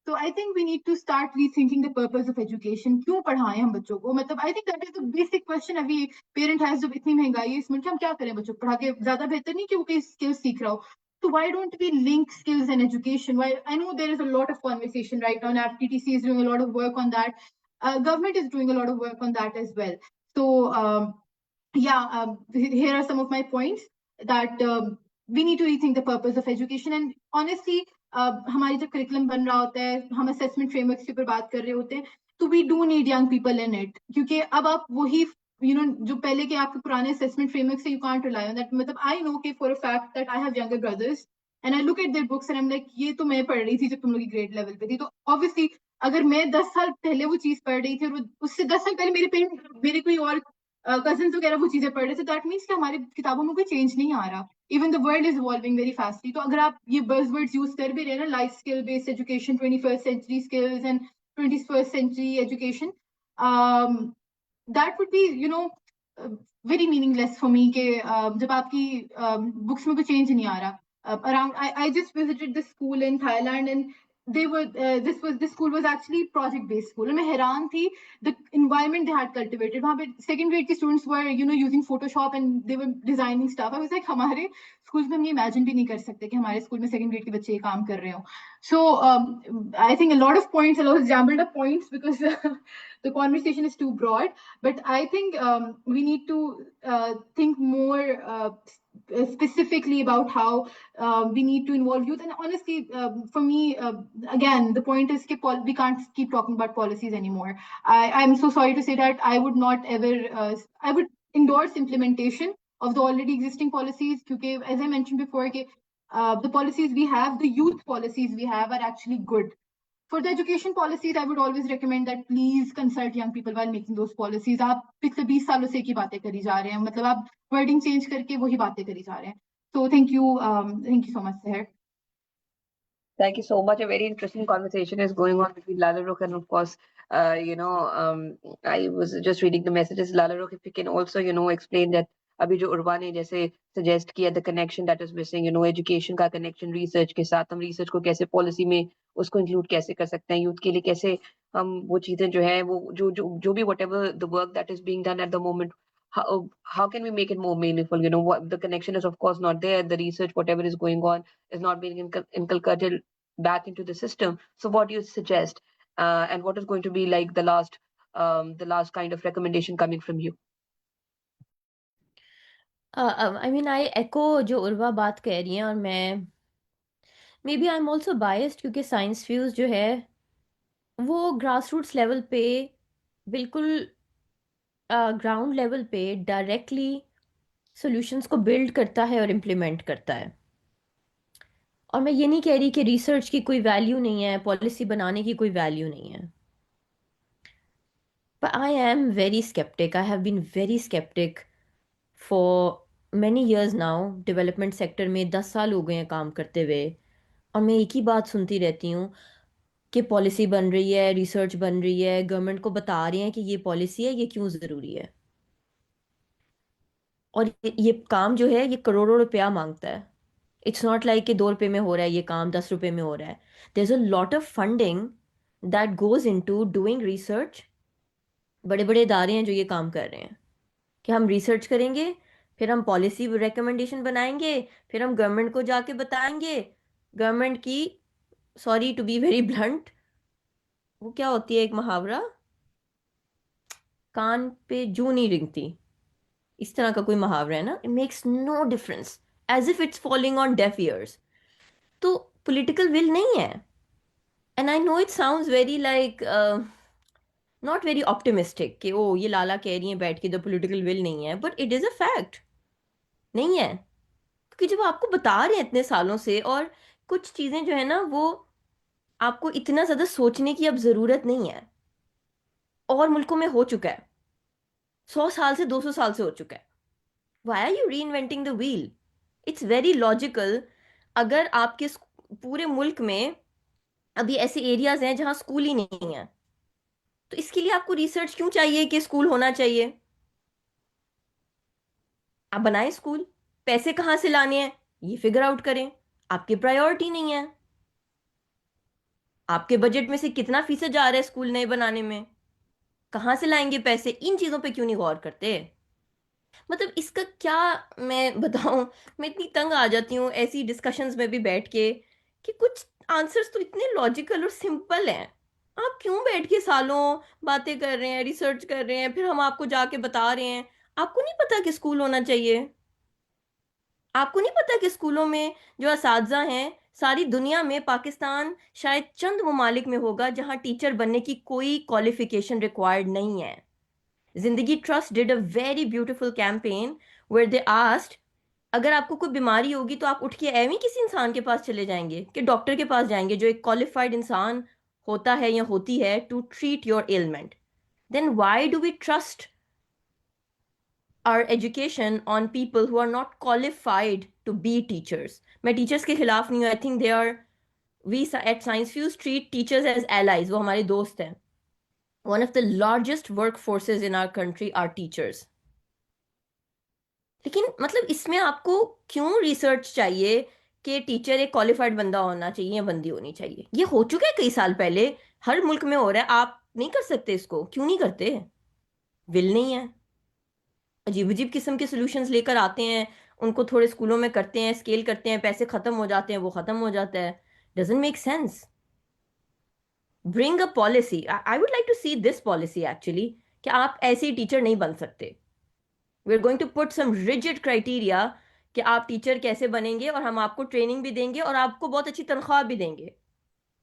So I think we need to start rethinking the purpose of education. क्यों पढ़ाएं हम बच्चों को? मतलब I think that is the basic question every parent has. जब इतनी महंगाई है इस मुल्क में, हम क्या करें बच्चों को? पढ़ा के ज्यादा बेहतर नहीं कि वो कोई skills सीख रहा हो. So why don't we link skills and education? Why, I know there is a lot of conversation right now, and FTTC is doing a lot of work on that. Government is doing a lot of work on that as well. So here are some of my points that we need to rethink the purpose of education. And honestly, हमारी जब curriculum बन रहा होता है, हम assessment frameworks के ऊपर बात कर रहे होते हैं, तो we do need young people in it. क्योंकि अब आप वही जो पहले के आपके पुराने assessment frameworks से you can't rely on that. मतलब I know for a fact that I have younger brothers and I look at their books and I'm like, ये तो मैं पढ़ रही थी जब तुम लोग की grade level पे थी. तो obviously अगर मैं 10 साल पहले वो चीज पढ़ रही थी और उससे 10 साल पहले मेरे कोई और कजिन्स वगैरह वो चीजें पढ़ रहे थे, दैट मीन्स कि हमारी किताबों में कोई चेंज नहीं आ रहा. Even the world is evolving very fastly. तो अगर आप ये बज़वर्ड्स यूज कर भी रहे हैं ना, life skill based education, 21st century skills and 21st century education, that would be very meaningless for me कि जब आपकी बुक्स में कोई चेंज नहीं आ रहा. Around, I just visited this school in Thailand and they were this school was actually project based school. मैं हैरान थी the environment they had cultivated. वहाँ पे second grade के students were using Photoshop and they were designing stuff. I was like, हमारे schools में हम ये imagine भी नहीं कर सकते कि हमारे school में second grade के बच्चे ये काम कर रहे हो. So I think a lot of points, a lot of jumbled up points because the conversation is too broad. But I think we need to think more specifically about how we need to involve youth. And honestly, for me, again, the point is we can't keep talking about policies anymore. I'm so sorry to say that I would not ever, I would endorse implementation of the already existing policies, because as I mentioned before, the policies we have, the youth policies we have are actually good. For the education policies, I would always recommend that please consult young people while making those policies. आप पिछले 20 सालों से की बातें करी जा रहे हैं, मतलब आप wording change करके वही बातें करी जा रहे हैं. So thank you so much, Seher. Thank you so much. A very interesting conversation is going on between Lala Rukh and, of course, I was just reading the messages. Lala Rukh, if you can also, explain that अभी जो उर्वा ने जैसे suggest किया the connection that is missing, education का connection research के साथ, हम research को कैसे policy में उसको include कैसे कर सकते हैं, youth के लिए कैसे हम वो चीजें जो है वो जो भी whatever the work that is being done at the moment, how can we make it more meaningful? What the connection is of course not there. The research, whatever is going on, is not being inculcated back into the system. So what do you suggest? And what is going to be like the last kind of recommendation coming from you? I mean, I echo जो उर्वा बात कह रही हैं, और मैं maybe I'm also biased क्योंकि science fuse जो है वो ग्रास रूट्स लेवल पे बिल्कुल ग्राउंड लेवल पे डायरेक्टली सॉल्यूशंस को बिल्ड करता है और इम्प्लीमेंट करता है. और मैं ये नहीं कह रही कि रिसर्च की कोई वैल्यू नहीं है, पॉलिसी बनाने की कोई वैल्यू नहीं है, but I am very skeptic. I have been very skeptic for many years now. Development sector में 10 साल हो गए हैं काम करते हुए, और मैं एक ही बात सुनती रहती हूँ, کہ پالیسی بن رہی ہے، ریسرچ بن رہی ہے، گورنمنٹ کو بتا رہے ہیں کہ یہ پالیسی ہے، یہ کیوں ضروری ہے. اور یہ کام جو ہے یہ کروڑوں روپیہ مانگتا ہے. اٹس ناٹ لائک کہ 2 روپے میں ہو رہا ہے یہ کام، 10 روپے میں ہو رہا ہے. There is a lot of funding that goes into doing research. بڑے بڑے ادارے ہیں جو یہ کام کر رہے ہیں کہ ہم ریسرچ کریں گے، پھر ہم پالیسی ریکمنڈیشن بنائیں گے، پھر ہم گورنمنٹ کو جا کے بتائیں گے. گورنمنٹ کی، sorry to be very blunt, وہ کیا ہوتی ہے ایک محاورہ، کان پہ جو نہیں رنگتی، اس طرح کا کوئی محاورہ ہے نا. It makes no difference, as if it's falling on deaf ears. تو پولیٹیکل ول نہیں ہے. And I know it sounds very like not very optimistic کہ او یہ لالا کہہ رہی ہیں بیٹھ کے دا پولیٹیکل ول نہیں ہے، but it is a fact. نہیں ہے، کیونکہ جب آپ کو بتا رہے ہیں اتنے سالوں سے، اور کچھ چیزیں جو ہے نا وہ آپ کو اتنا زیادہ سوچنے کی اب ضرورت نہیں ہے. اور ملکوں میں ہو چکا ہے، 100 سال سے 200 سال سے ہو چکا ہے. Why are you reinventing the wheel? It's very logical. اگر آپ کے پورے ملک میں ابھی ایسے ایریاز ہیں جہاں اسکول ہی نہیں ہے، تو اس کے لیے آپ کو ریسرچ کیوں چاہیے کہ اسکول ہونا چاہیے؟ آپ بنائیں اسکول. پیسے کہاں سے لانے ہیں یہ فگر آؤٹ کریں. آپ کی پرائیورٹی نہیں ہے. آپ کے بجٹ میں سے کتنا فیصد جا رہا ہے اسکول نئے بنانے میں؟ کہاں سے لائیں گے پیسے؟ ان چیزوں پہ کیوں نہیں غور کرتے؟ مطلب اس کا کیا میں بتاؤں، میں اتنی تنگ آ جاتی ہوں ایسی ڈسکشنز میں بھی بیٹھ کے کہ کچھ آنسرز تو اتنے لاجیکل اور سمپل ہیں. آپ کیوں بیٹھ کے سالوں باتیں کر رہے ہیں، ریسرچ کر رہے ہیں، پھر ہم آپ کو جا کے بتا رہے ہیں. آپ کو نہیں پتا کہ اسکول ہونا چاہیے؟ آپ کو نہیں پتا کہ اسکولوں میں جو اساتذہ ہیں، ساری دنیا میں پاکستان شاید چند ممالک میں ہوگا جہاں ٹیچر بننے کی کوئی کوالیفیکیشن ریکوائرڈ نہیں ہے. زندگی trust did a very beautiful campaign where they asked, اگر آپ کو کوئی بیماری ہوگی تو آپ اٹھ کے ایویں کسی انسان کے پاس چلے جائیں گے کہ ڈاکٹر کے پاس جائیں گے جو ایک کوالیفائڈ انسان ہوتا ہے یا ہوتی ہے to treat your ailment. Then why do we trust our education on people who are not qualified to be teachers? میں ٹیچرس کے خلاف نہیں ہوں. I think they are, we at Science Fuse treat teachers as allies. وہ ہمارے دوست ہیں. One of the largest workforces in our country are teachers. لیکن مطلب اس میں آپ کو کیوں ریسرچ چاہیے کہ ٹیچر ایک کوالیفائڈ بندہ ہونا چاہیے یا بندی ہونی چاہیے؟ یہ ہو چکا ہے کئی سال پہلے، ہر ملک میں ہو رہا ہے. آپ نہیں کر سکتے اس کو؟ کیوں نہیں کرتے؟ ول نہیں ہے. عجیب عجیب قسم کے سولوشنز لے کر آتے ہیں، ان کو تھوڑے اسکولوں میں کرتے ہیں، اسکیل کرتے ہیں، پیسے ختم ہو جاتے ہیں، وہ ختم ہو جاتا ہے. Doesn't make sense. Bring a policy. I would like to see this policy actually, کہ آپ ایسے ہی ٹیچر نہیں بن سکتے. We are going to put some rigid criteria کہ آپ ٹیچر کیسے بنیں گے، اور ہم آپ کو ٹریننگ بھی دیں گے اور آپ کو بہت اچھی تنخواہ بھی دیں گے.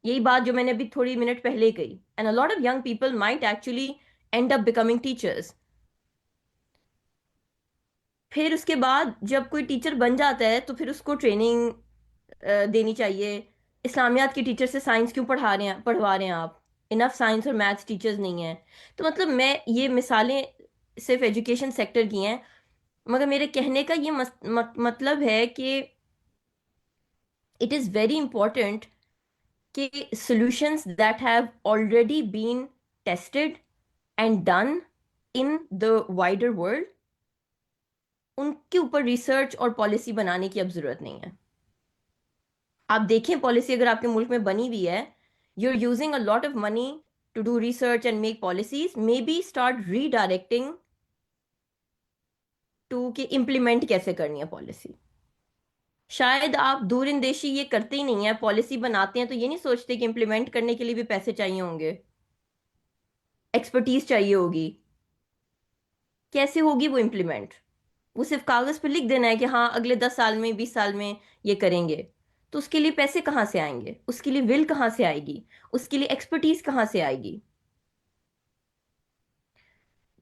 یہی بات جو میں نے ابھی تھوڑی منٹ پہلے کہی. And a lot of young people might actually and up becoming teachers. پھر اس کے بعد جب کوئی ٹیچر بن جاتا ہے تو پھر اس کو ٹریننگ دینی چاہیے. اسلامیات کے ٹیچر سے سائنس کیوں پڑھوا رہے ہیں آپ؟ انف سائنس اور میتھس ٹیچرز نہیں ہیں. تو مطلب میں یہ مثالیں صرف ایجوکیشن سیکٹر کی ہیں، مگر میرے کہنے کا یہ مطلب ہے کہ اٹ از ویری امپورٹنٹ کہ solutions that have already been tested and done in the wider world, ان کے اوپر ریسرچ اور پالیسی بنانے کی اب ضرورت نہیں ہے. آپ دیکھیں پالیسی اگر آپ کے ملک میں بنی ہوئی ہے، you are using a lot of money to do research and make policies, maybe start redirecting to کہ امپلیمنٹ کیسے کرنی ہے پالیسی. شاید آپ دور اندیشی یہ کرتے ہی نہیں ہیں، پالیسی بناتے ہیں تو یہ نہیں سوچتے کہ امپلیمنٹ کرنے کے لیے بھی پیسے چاہیے ہوں گے، ایکسپرٹیز چاہیے ہوگی. کیسے ہوگی وہ امپلیمنٹ؟ وہ صرف کاغذ پہ لکھ دینا ہے کہ ہاں اگلے 10 سال میں 20 سال میں یہ کریں گے. تو اس کے لیے پیسے کہاں سے آئیں گے؟ اس کے لیے ول کہاں سے آئے گی؟ اس کے لیے ایکسپرٹیز کہاں سے آئے گی؟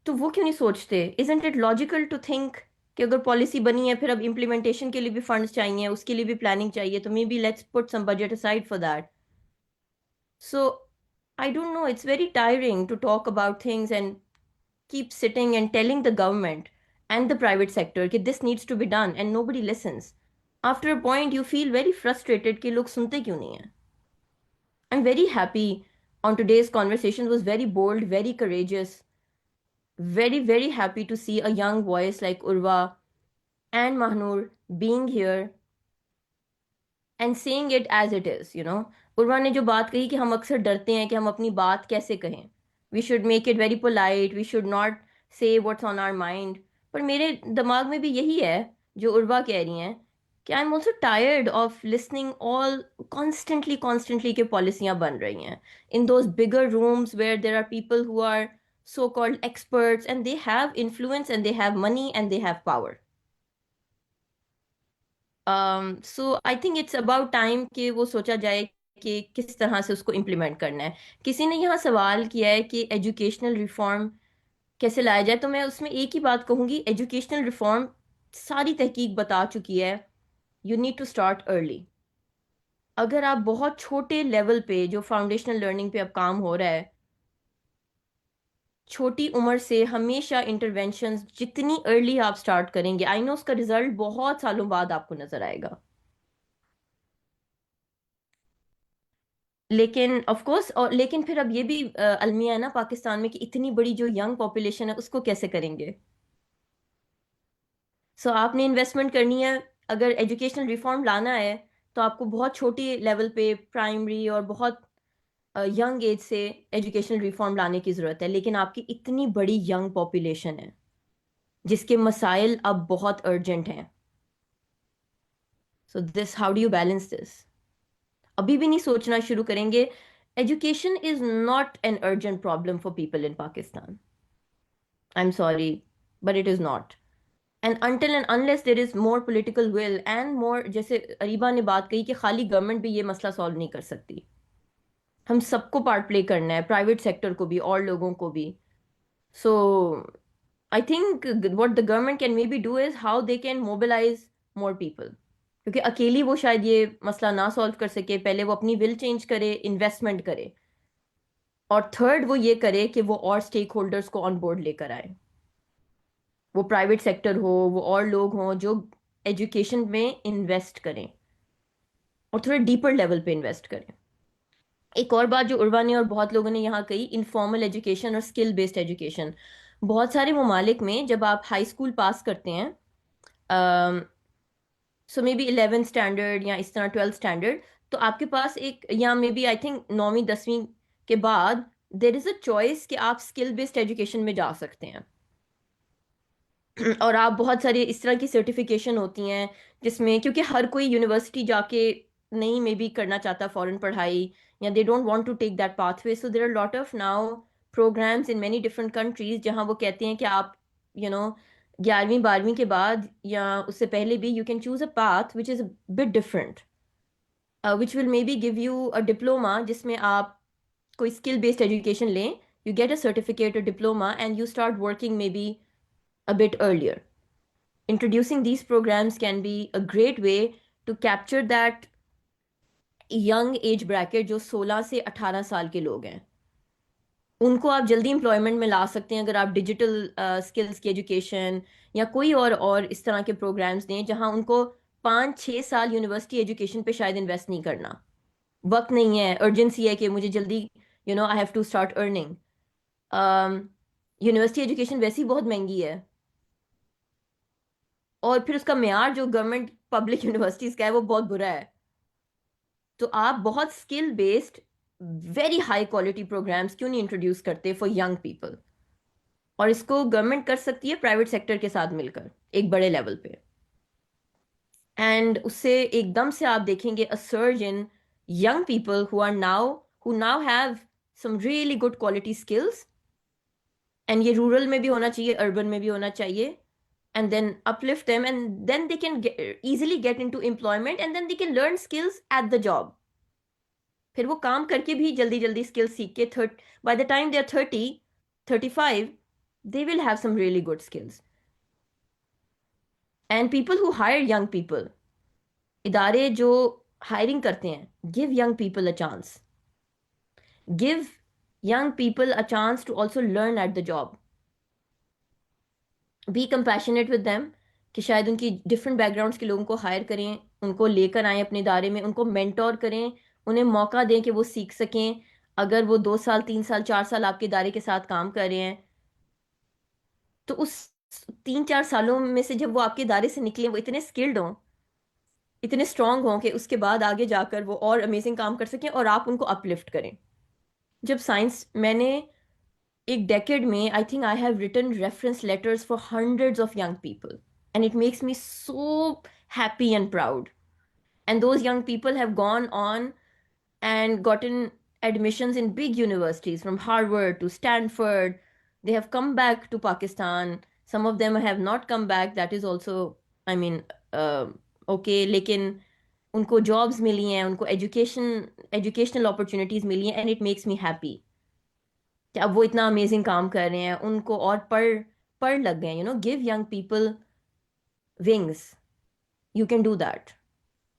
تو وہ کیوں نہیں سوچتے؟ isn't it logical to think کہ اگر پالیسی بنی ہے پھر اب امپلیمنٹیشن کے لیے بھی فنڈز چاہیے، اس کے لیے بھی پلاننگ چاہیے، تو maybe let's put some budget aside for that. So I don't know, it's very tiring to talk about things and keep sitting and telling the government and the private sector that this needs to be done and nobody listens. After a point you feel very frustrated کہ لوگ سنتے کیوں نہیں ہیں. I'm very happy on today's conversation. It was very bold, very courageous, very, very happy to see a young voice like Urva and Mahnur being here and saying it as it is, you know. Urva نے جو بات کہی کہ ہم اکثر ڈرتے ہیں کہ ہم اپنی بات کیسے کہیں. We should make it very polite. We should not say what's on our mind. پر میرے دماغ میں بھی یہی ہے جو عروا کہہ رہی ہیں کہ I'm also tired of listening all constantly کہ پالیسیاں بن رہی ہیں in those bigger rooms where there are people who are so-called experts and they have influence and they have money and they have power. So I think it's about time کہ وہ سوچا جائے کہ کس طرح سے اس کو امپلیمنٹ کرنا ہے. کسی نے یہاں سوال کیا ہے کہ ایجوکیشنل ریفارم کیسے لایا جائے, تو میں اس میں ایک ہی بات کہوں گی, ایجوکیشنل ریفارم ساری تحقیق بتا چکی ہے, you need to start early. اگر آپ بہت چھوٹے لیول پہ جو فاؤنڈیشنل لرننگ پہ اب کام ہو رہا ہے, چھوٹی عمر سے ہمیشہ انٹرونشنز جتنی ارلی آپ سٹارٹ کریں گے, آئی نو اس کا رزلٹ بہت سالوں بعد آپ کو نظر آئے گا, لیکن آف کورس, اور لیکن پھر اب یہ بھی المیہ ہے نا پاکستان میں کہ اتنی بڑی جو ینگ پاپولیشن ہے اس کو کیسے کریں گے. سو آپ نے انویسٹمنٹ کرنی ہے, اگر ایجوکیشنل ریفارم لانا ہے تو آپ کو بہت چھوٹی لیول پہ پرائمری اور بہت ینگ ایج سے ایجوکیشنل ریفارم لانے کی ضرورت ہے, لیکن آپ کی اتنی بڑی ینگ پاپولیشن ہے جس کے مسائل اب بہت ارجنٹ ہیں. So this, how do you balance this? ابھی بھی نہیں سوچنا شروع کریں گے. Education is not an urgent problem for people in Pakistan. I'm sorry but it is not. And until and unless there is more political will and more, جیسے اریبہ نے بات کہی کہ خالی گورنمنٹ بھی یہ مسئلہ سالو نہیں کر سکتی, ہم سب کو پارٹ پلے کرنا ہے, پرائیویٹ سیکٹر کو بھی اور لوگوں کو بھی. So I think what the government can maybe do is how they can mobilize more people, کیونکہ اکیلی وہ شاید یہ مسئلہ نہ سالو کر سکے. پہلے وہ اپنی ول چینج کرے, انویسٹمنٹ کرے, اور تھرڈ وہ یہ کرے کہ وہ اور اسٹیک ہولڈرس کو آن بورڈ لے کر آئے, وہ پرائیویٹ سیکٹر ہو, وہ اور لوگ ہوں جو ایجوکیشن میں انویسٹ کریں اور تھوڑے ڈیپر لیول پہ انویسٹ کریں. ایک اور بات جو عروا نے اور بہت لوگوں نے یہاں کہی, انفارمل ایجوکیشن اور اسکل بیسڈ ایجوکیشن. بہت سارے ممالک میں جب آپ ہائی اسکول پاس کرتے ہیں, سو مے بی 11 اسٹینڈرڈ یا اس طرح 12 اسٹینڈرڈ, تو آپ کے پاس ایک, یا مے بی آئی تھنک 9ویں 10ویں کے بعد دیر از اے چوائس کہ آپ اسکل بیسڈ ایجوکیشن میں جا سکتے ہیں, اور آپ بہت سارے اس طرح کی سرٹیفکیشن ہوتی ہیں جس میں, کیونکہ ہر کوئی یونیورسٹی جا کے نہیں مے بی کرنا چاہتا فورن پڑھائی, یا they don't want to take that pathway. So there are lot of now programmes in many different countries جہاں وہ کہتے ہیں کہ آپ 11ویں 12ویں کے بعد یا اس سے پہلے بھی you can choose a path which is a bit different, which will maybe give you a diploma, جس میں آپ کوئی اسکل بیسڈ ایجوکیشن لیں, یو گیٹ اے سرٹیفکیٹ اور diploma and you start working maybe a bit earlier. Introducing these programs can be a great way to capture that young age bracket جو 16 سے 18 سال کے لوگ ہیں. ان کو آپ جلدی امپلائمنٹ میں لا سکتے ہیں اگر آپ ڈیجیٹل اسکلس کی ایجوکیشن یا کوئی اور اس طرح کے پروگرامس دیں جہاں ان کو 5-6 سال یونیورسٹی ایجوکیشن پہ شاید انویسٹ نہیں کرنا, وقت نہیں ہے, ارجنسی ہے کہ مجھے جلدی I have to start earning. University education ویسے ہی بہت مہنگی ہے, اور پھر اس کا معیار جو گورنمنٹ پبلک یونیورسٹیز کا ہے وہ بہت برا ہے. تو آپ بہت skill based very high quality programmes کیوں نہیں انٹروڈیوس کرتے فار ینگ پیپل, اور اس کو گورنمنٹ کر سکتی ہے پرائیویٹ سیکٹر کے ساتھ مل کر ایک بڑے لیول پہ, اینڈ اس سے ایک دم سے آپ دیکھیں گے a surge in young people who now have some really good quality skills, and یہ رورل میں بھی ہونا چاہیے, اربن میں بھی ہونا چاہیے, and then uplift them, and then they can easily get into employment, and then they can learn skills at the job. پھر وہ کام کر کے بھی جلدی جلدی skills سیکھ کے by the time they are 30-35 they will have some really good skills. And people who hire young people, ادارے جو ہائرنگ کرتے ہیں, give young people a chance. Give young people a chance to also learn at the job. Be compassionate with them, کہ شاید ان کی different back grounds کے لوگوں کو ہائر کریں, ان کو لے کر آئیں اپنے ادارے میں, ان کو مینٹور کریں, انہیں موقع دیں کہ وہ سیکھ سکیں. اگر وہ 2 سال 3 سال 4 سال آپ کے ادارے کے ساتھ کام کر رہے ہیں تو اس 3-4 سالوں میں سے جب وہ آپ کے ادارے سے نکلیں وہ اتنے اسکلڈ ہوں, اتنے اسٹرانگ ہوں کہ اس کے بعد آگے جا کر وہ اور امیزنگ کام کر سکیں اور آپ ان کو اپ لفٹ کریں. جب سائنس میں نے ایک ڈیکیڈ میں I think I have written reference letters for hundreds of young people and it makes me so happy and proud. And those young people have gone on and gotten admissions in big universities from Harvard to Stanford. They have come back to Pakistan. Some of them have not come back. That is also, I mean, okay. لیکن ان کو jobs ملی ہیں, ان کو educational opportunities ملی ہیں, and it makes me happy کہ اب وہ اتنا امیزنگ کام کر رہے ہیں, ان کو اور پڑھ لگ گئے. Give young people wings. You can do that.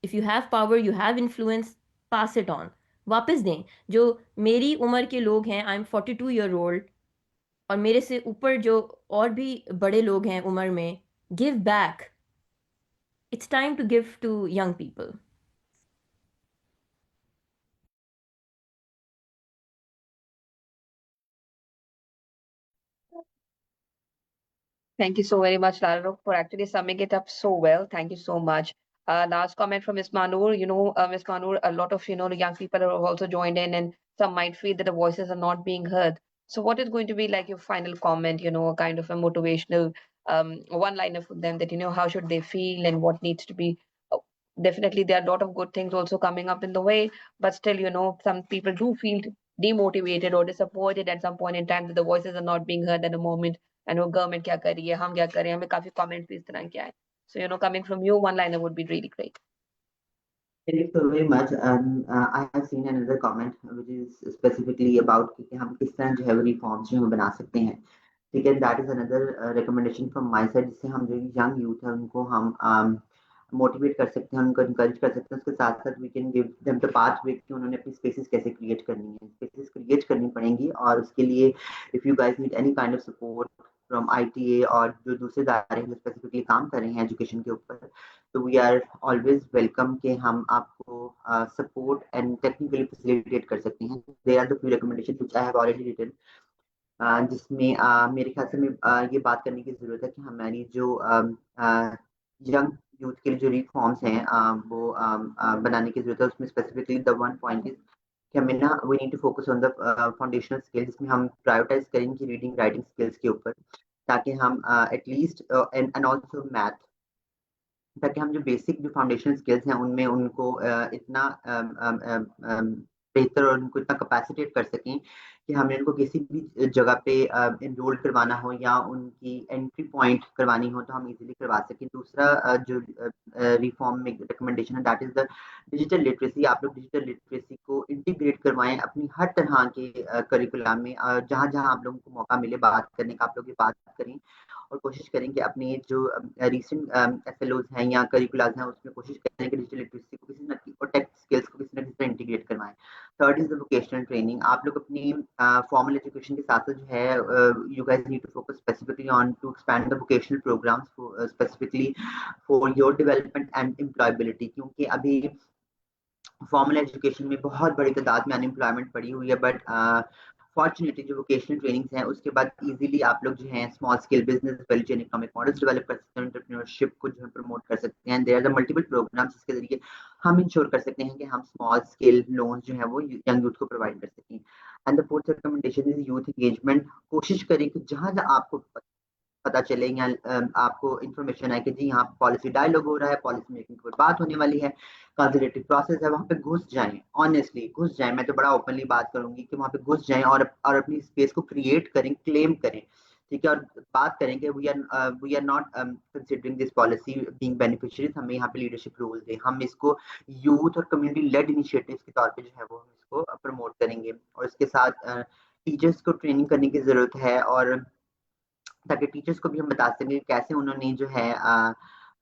If you have power, you have influence, pass it on. واپس دیں. جو میری عمر کے لوگ ہیں, آئی ایم 42 ایئر اولڈ, اور میرے سے اوپر جو اور بھی بڑے لوگ ہیں عمر میں, give back. It's time to give to young people. Thank you so very much, Lara, for actually summing it up so well. Thank you so much. Last comment from Ms. Manur. Ms. Manur, a lot of young people have also joined in, and some might feel that the voices are not being heard. So, what is going to be like your final comment? A kind of a motivational one-liner for them that how should they feel and what needs to be. uh, Definitely, there are a lot of good things also coming up in the way, but still, some people do feel demotivated or disappointed at some point in time that the voices are not being heard at the moment. And وہ government کیا کر رہی ہے, ہم کیا کر رہے ہیں, ہمیں کافی کامنٹ بھی اس طرح کے آئے. So, coming from you, one liner would be really great. Thank you so very much. I have seen another comment which is specifically about کہ ہم کس طرح جو ہے وہ ریفارمس جو ہم بنا سکتے ہیں. ٹھیک ہے, that is another recommendation from my side, جس سے ہم جو ینگ یوتھ ہے ان کو ہم موٹیویٹ کر سکتے ہیں, ان کو انکریج کر سکتے ہیں. اس کے ساتھ ساتھ we can give them the pathway کہ انہوں نے اپنی اسپیسیز کیسے کریٹ کرنی ہے. اسپیسیز کریٹ کرنی پڑیں گی, اور اس کے لیے if you guys need any kind of support from ITA اور جو دوسرے ادارے ہیں جو اسپیسیفکلی کام کر رہے ہیں ایجوکیشن کے اوپر, تو وی آر آلویز ویلکم کہ ہم آپ کو سپورٹ اینڈ ٹیکنیکلی فیسیلیٹیٹ کر سکتے ہیں. They are the few recommendation which I have already written, جس میں میرے خیال سے یہ بات کرنے کی ضرورت ہے کہ ہماری جو ینگ یوتھ کے لیے جو ریفارمس ہیں وہ بنانے کی ضرورت ہے. اس میں specifically the one point is کہ ہمیں نا we need to focus on the foundational skill, جس میں ہم پرائیورٹائز کریں گے ریڈنگ رائٹنگ اسکلس کے اوپر, تاکہ ہم at least and also math, تاکہ ہم جو بیسک جو فاؤنڈیشنل اسکلس ہیں ان میں ان کو اتنا بہتر اور ان کو اتنا کیپیسیٹیٹ کر سکیں کہ ہمیں ان کو کسی بھی جگہ پہ انرول کروانا ہو یا ان کی انٹری پوائنٹ کروانی ہو تو ہم ایزیلی کروا سکیں. دوسرا جو ریفارم میں ریکمنڈیشن ہے that is the digital literacy. آپ لوگ ڈیجیٹل لٹریسی کو انٹیگریٹ کروائیں اپنی ہر طرح کے کریکولم میں, جہاں جہاں آپ لوگوں کو موقع ملے بات کرنے کا آپ لوگ یہ بات کریں, اور کوشش کریں کہ اپنے جو ریسنٹ FLOs ہیں یا کریکولاز ہیں اس میں کوشش کریں کہ ڈیجیٹل لٹریسی کو کسی نہ اور ٹیک اسکلس کو کسی نہ کسی طرح انٹیگریٹ کروائیں. Third is the vocational training. آپ لوگ اپنی فارمل ایجوکیشن کے ساتھ جو ہے you guys need to focus specifically on to expand the vocational programs specifically for your development and employability, کیونکہ ابھی فارمل ایجوکیشن میں بہت بڑی تعداد میں ان امپلائمنٹ پڑی ہوئی ہے, بٹ فارچونیٹلی جو ووکیشنل ٹریننگس ہیں اس کے بعد ایزیلی آپ لوگ جو ہیں small scale business value chain economic models develop کر سکتے ہیں, انٹرپرینورشپ کو جو ہے پروموٹ کر سکتے ہیں. There are the multiple programs جس کے ذریعے ہم انشور کر سکتے ہیں کہ ہم اسمال اسکیل لونز جو ہیں وہ ینگ یوتھ کو پرووائڈ کر سکیں. And the fourth recommendation is youth engagement. کوشش کریں کہ جہاں جہاں آپ کو پتا چلے یا آپ کو انفارمیشن ہے کہ جی یہاں پالیسی ڈائلاگ ہو رہا ہے, پالیسی میکنگ کی بات ہونے والی ہے, کنسلٹیو پروسیس ہے, وہاں پہ گھس جائیں. آنیسٹلی گھس جائیں. میں تو بڑا اوپنلی بات کروں گی کہ وہاں پہ گھس جائیں اور اپنی اسپیس کو کریٹ کریں, کلیم کریں. ٹھیک ہے, اور بات کریں کہ we are not considering this policy being beneficiaries. ہمیں یہاں پہ لیڈرشپ رول دیں. ہم اس کو یوتھ اور کمیونٹی لیڈ انیشیٹوز کے طور پہ جو ہے وہ ہم اس کو پروموٹ کریں گے. اور اس کے ساتھ ٹیچرس کو ٹریننگ کرنے کی ضرورت ہے, اور تاکہ ٹیچرس کو بھی ہم بتا سکیں کیسے انہوں نے جو ہے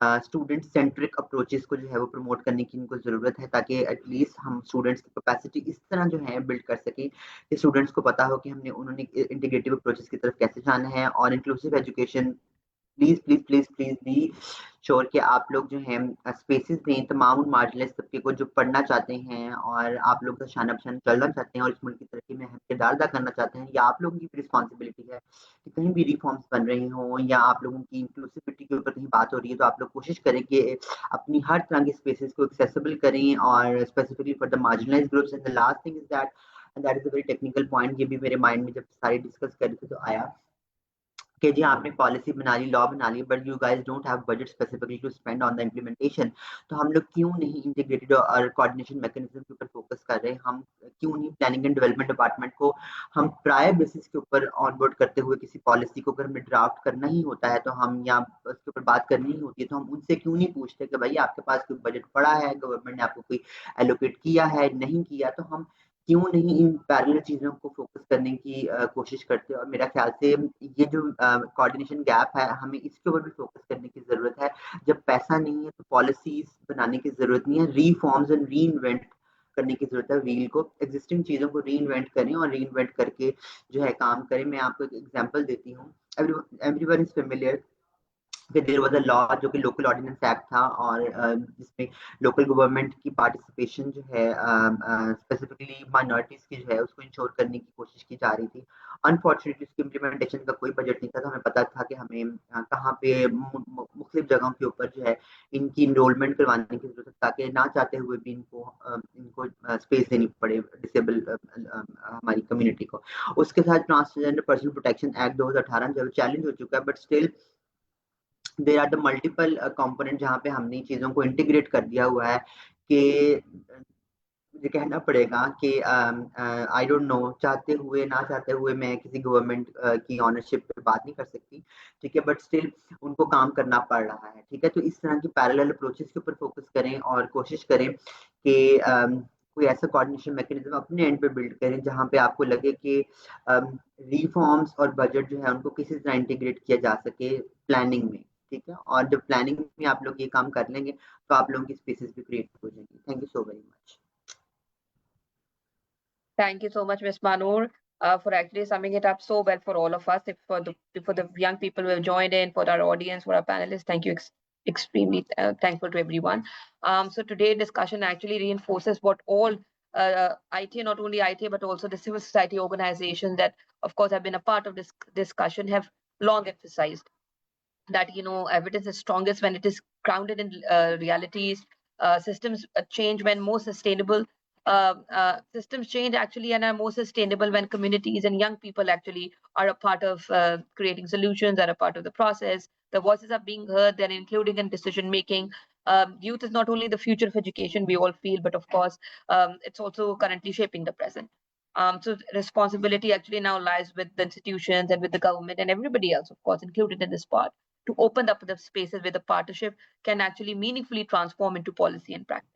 اسٹوڈنٹ سینٹرک اپروچز کو جو ہے وہ پروموٹ کرنے کی ان کو ضرورت ہے, تاکہ ایٹ لیسٹ ہم اسٹوڈنٹس کی کیپیسٹی اس طرح جو ہے بلڈ کر سکیں کہ اسٹوڈنٹس کو پتا ہو کہ انہوں نے انٹیگریٹو اپروچز کی طرف کیسے جانا ہے. اور inclusive education please be sure कि आप लोग जो हैं स्पेसेस दें तमाम मार्जिनलाइज तबके को जो पढ़ना चाहते हैं और आप लोग का शाना बशान चलना चाहते हैं और इस मुल्क की तरक्की में किरदार अदा करना चाहते हैं, या आप लोगों की रिस्पॉन्सिबिलिटी है कि कहीं भी रिफॉर्म्स बन रही हों या आप लोगों की इंक्लूसिविटी के ऊपर कहीं बात हो रही है, तो आप लोग कोशिश करें कि अपनी हर तरह के स्पेसेस को एक्सेसिबल करें और specifically for the marginalised groups. And the last thing is that is a very technical point, ये भी मेरे माइंड में जब सारे डिस्कस कर रहे थे तो आया कि जी आपने पॉलिसी बना ली, लॉ बना ली, but you guys don't have budget specifically to spend on the implementation. तो हम लोग क्यों नहीं इंटीग्रेटेड और कोऑर्डिनेशन मैकेनिज्म के ऊपर फोकस कर रहे हैं? हम क्यों नहीं प्लानिंग एंड डेवलपमेंट डिपार्टमेंट को हम प्रायर बेसिस के ऊपर ऑनबोर्ड करते हुए किसी पॉलिसी को अगर हमें ड्राफ्ट करना ही होता है तो हम या उसके ऊपर बात करनी ही होती है तो हम उनसे क्यों नहीं पूछते कि भाई आपके पास कोई बजट पड़ा है, गवर्नमेंट ने आपको कोई एलोकेट किया है, नहीं किया, तो हम क्यों नहीं इन पैरेलल चीजों को फोकस करने की कोशिश करते हैं? और मेरा ख्याल से ये जो कोऑर्डिनेशन गैप है हमें इसके ऊपर भी फोकस करने की जरूरत है। जब पैसा नहीं है तो पॉलिसीज बनाने की जरूरत नहीं है, रीफॉर्म्स एंड री इन्वेंट करने की जरूरत है। व्हील को, एग्जिस्टिंग चीजों को री इन्वेंट करें और री इन्वेंट करके जो है काम करें। मैं आपको एक एग्जांपल देती हूँ। एवरीवन इज फेमिलियर कि देयर वाज अ लॉ जो कि लोकल ऑर्डिनेंस एक्ट था और जिसमें लोकल गवर्नमेंट की पार्टिसिपेशन जो है स्पेसिफिकली माइनॉरिटीज की जो है उसको इंश्योर करने की कोशिश की जा रही थी। अनफॉर्चुनेटली उसकी इम्प्लीमेंटेशन का कोई बजट नहीं था, तो हमें पता था कि हमें कहाँ पे मुख्तलिफ जगहों के ऊपर जो है इनकी इनरोलमेंट करवाने की जरूरत है ताकि ना चाहते हुए भी इनको स्पेस देनी पड़े डिसेबल हमारी कम्युनिटी को। उसके साथ ट्रांसजेंडर पर्सन प्रोटेक्शन एक्ट 2018 जो चैलेंज हो चुका है, but still there are the multiple component जहाँ पे हमने चीजों को इंटीग्रेट कर दिया हुआ है कि मुझे कहना पड़ेगा कि आई डोंट नो, चाहते हुए ना चाहते हुए मैं किसी गवर्नमेंट की ऑनरशिप पे बात नहीं कर सकती, ठीक है, बट स्टिल उनको काम करना पड़ रहा है, ठीक है। तो इस तरह की पैरेलल अप्रोचेस के ऊपर फोकस करें और कोशिश करें कि कोई ऐसा कोऑर्डिनेशन मैकेनिज्म अपने एंड पे बिल्ड करें जहाँ पे आपको लगे कि रिफॉर्म्स और बजट जो है उनको किसी तरह इंटीग्रेट किया जा सके प्लानिंग में, ठीक है। और जब प्लानिंग में आप लोग ये काम कर लेंगे तो आप लोगों की स्पेसेस भी क्रिएट हो जाएंगी। Thank you so very much. Thank you so much, Ms. Manur, for actually summing it up so well for all of us. If for the young people who have joined in, for our audience, for our panelists, thank you extremely thankful to everyone. So today's discussion actually reinforces what all IT, not only IT, but also the civil society organizations that, of course, have been a part of this discussion have long emphasized. That, you know, evidence is strongest when it is grounded in realities. Systems change when more sustainable. Systems change actually and are more sustainable when communities and young people actually are a part of creating solutions, are a part of the process. The voices are being heard, they're including in decision making. Youth is not only the future of education, we all feel, but of course, it's also currently shaping the present. So responsibility actually now lies with the institutions and with the government and everybody else, of course, included in this part, to open up the spaces where the partnership can actually meaningfully transform into policy and practice.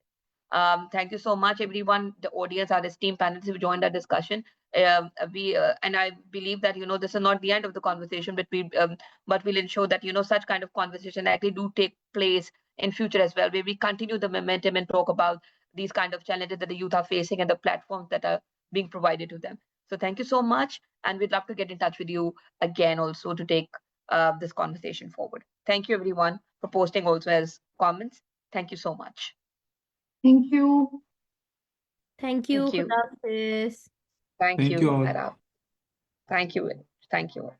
Thank you so much, everyone, the audience, our esteemed panelists who joined our discussion. And I believe that, you know, this is not the end of the conversation, but we'll ensure that, you know, such kind of conversation actually do take place in future as well, where we continue the momentum and talk about these kind of challenges that the youth are facing and the platforms that are being provided to them. So thank you so much, and we'd love to get in touch with you again also to take this conversation forward. Thank you, everyone, for posting also as comments. Thank you so much. Thank you. Thank you. Thank you. Khuda Hafiz. Thank Thank you, you all. Arab. Thank you. Thank you.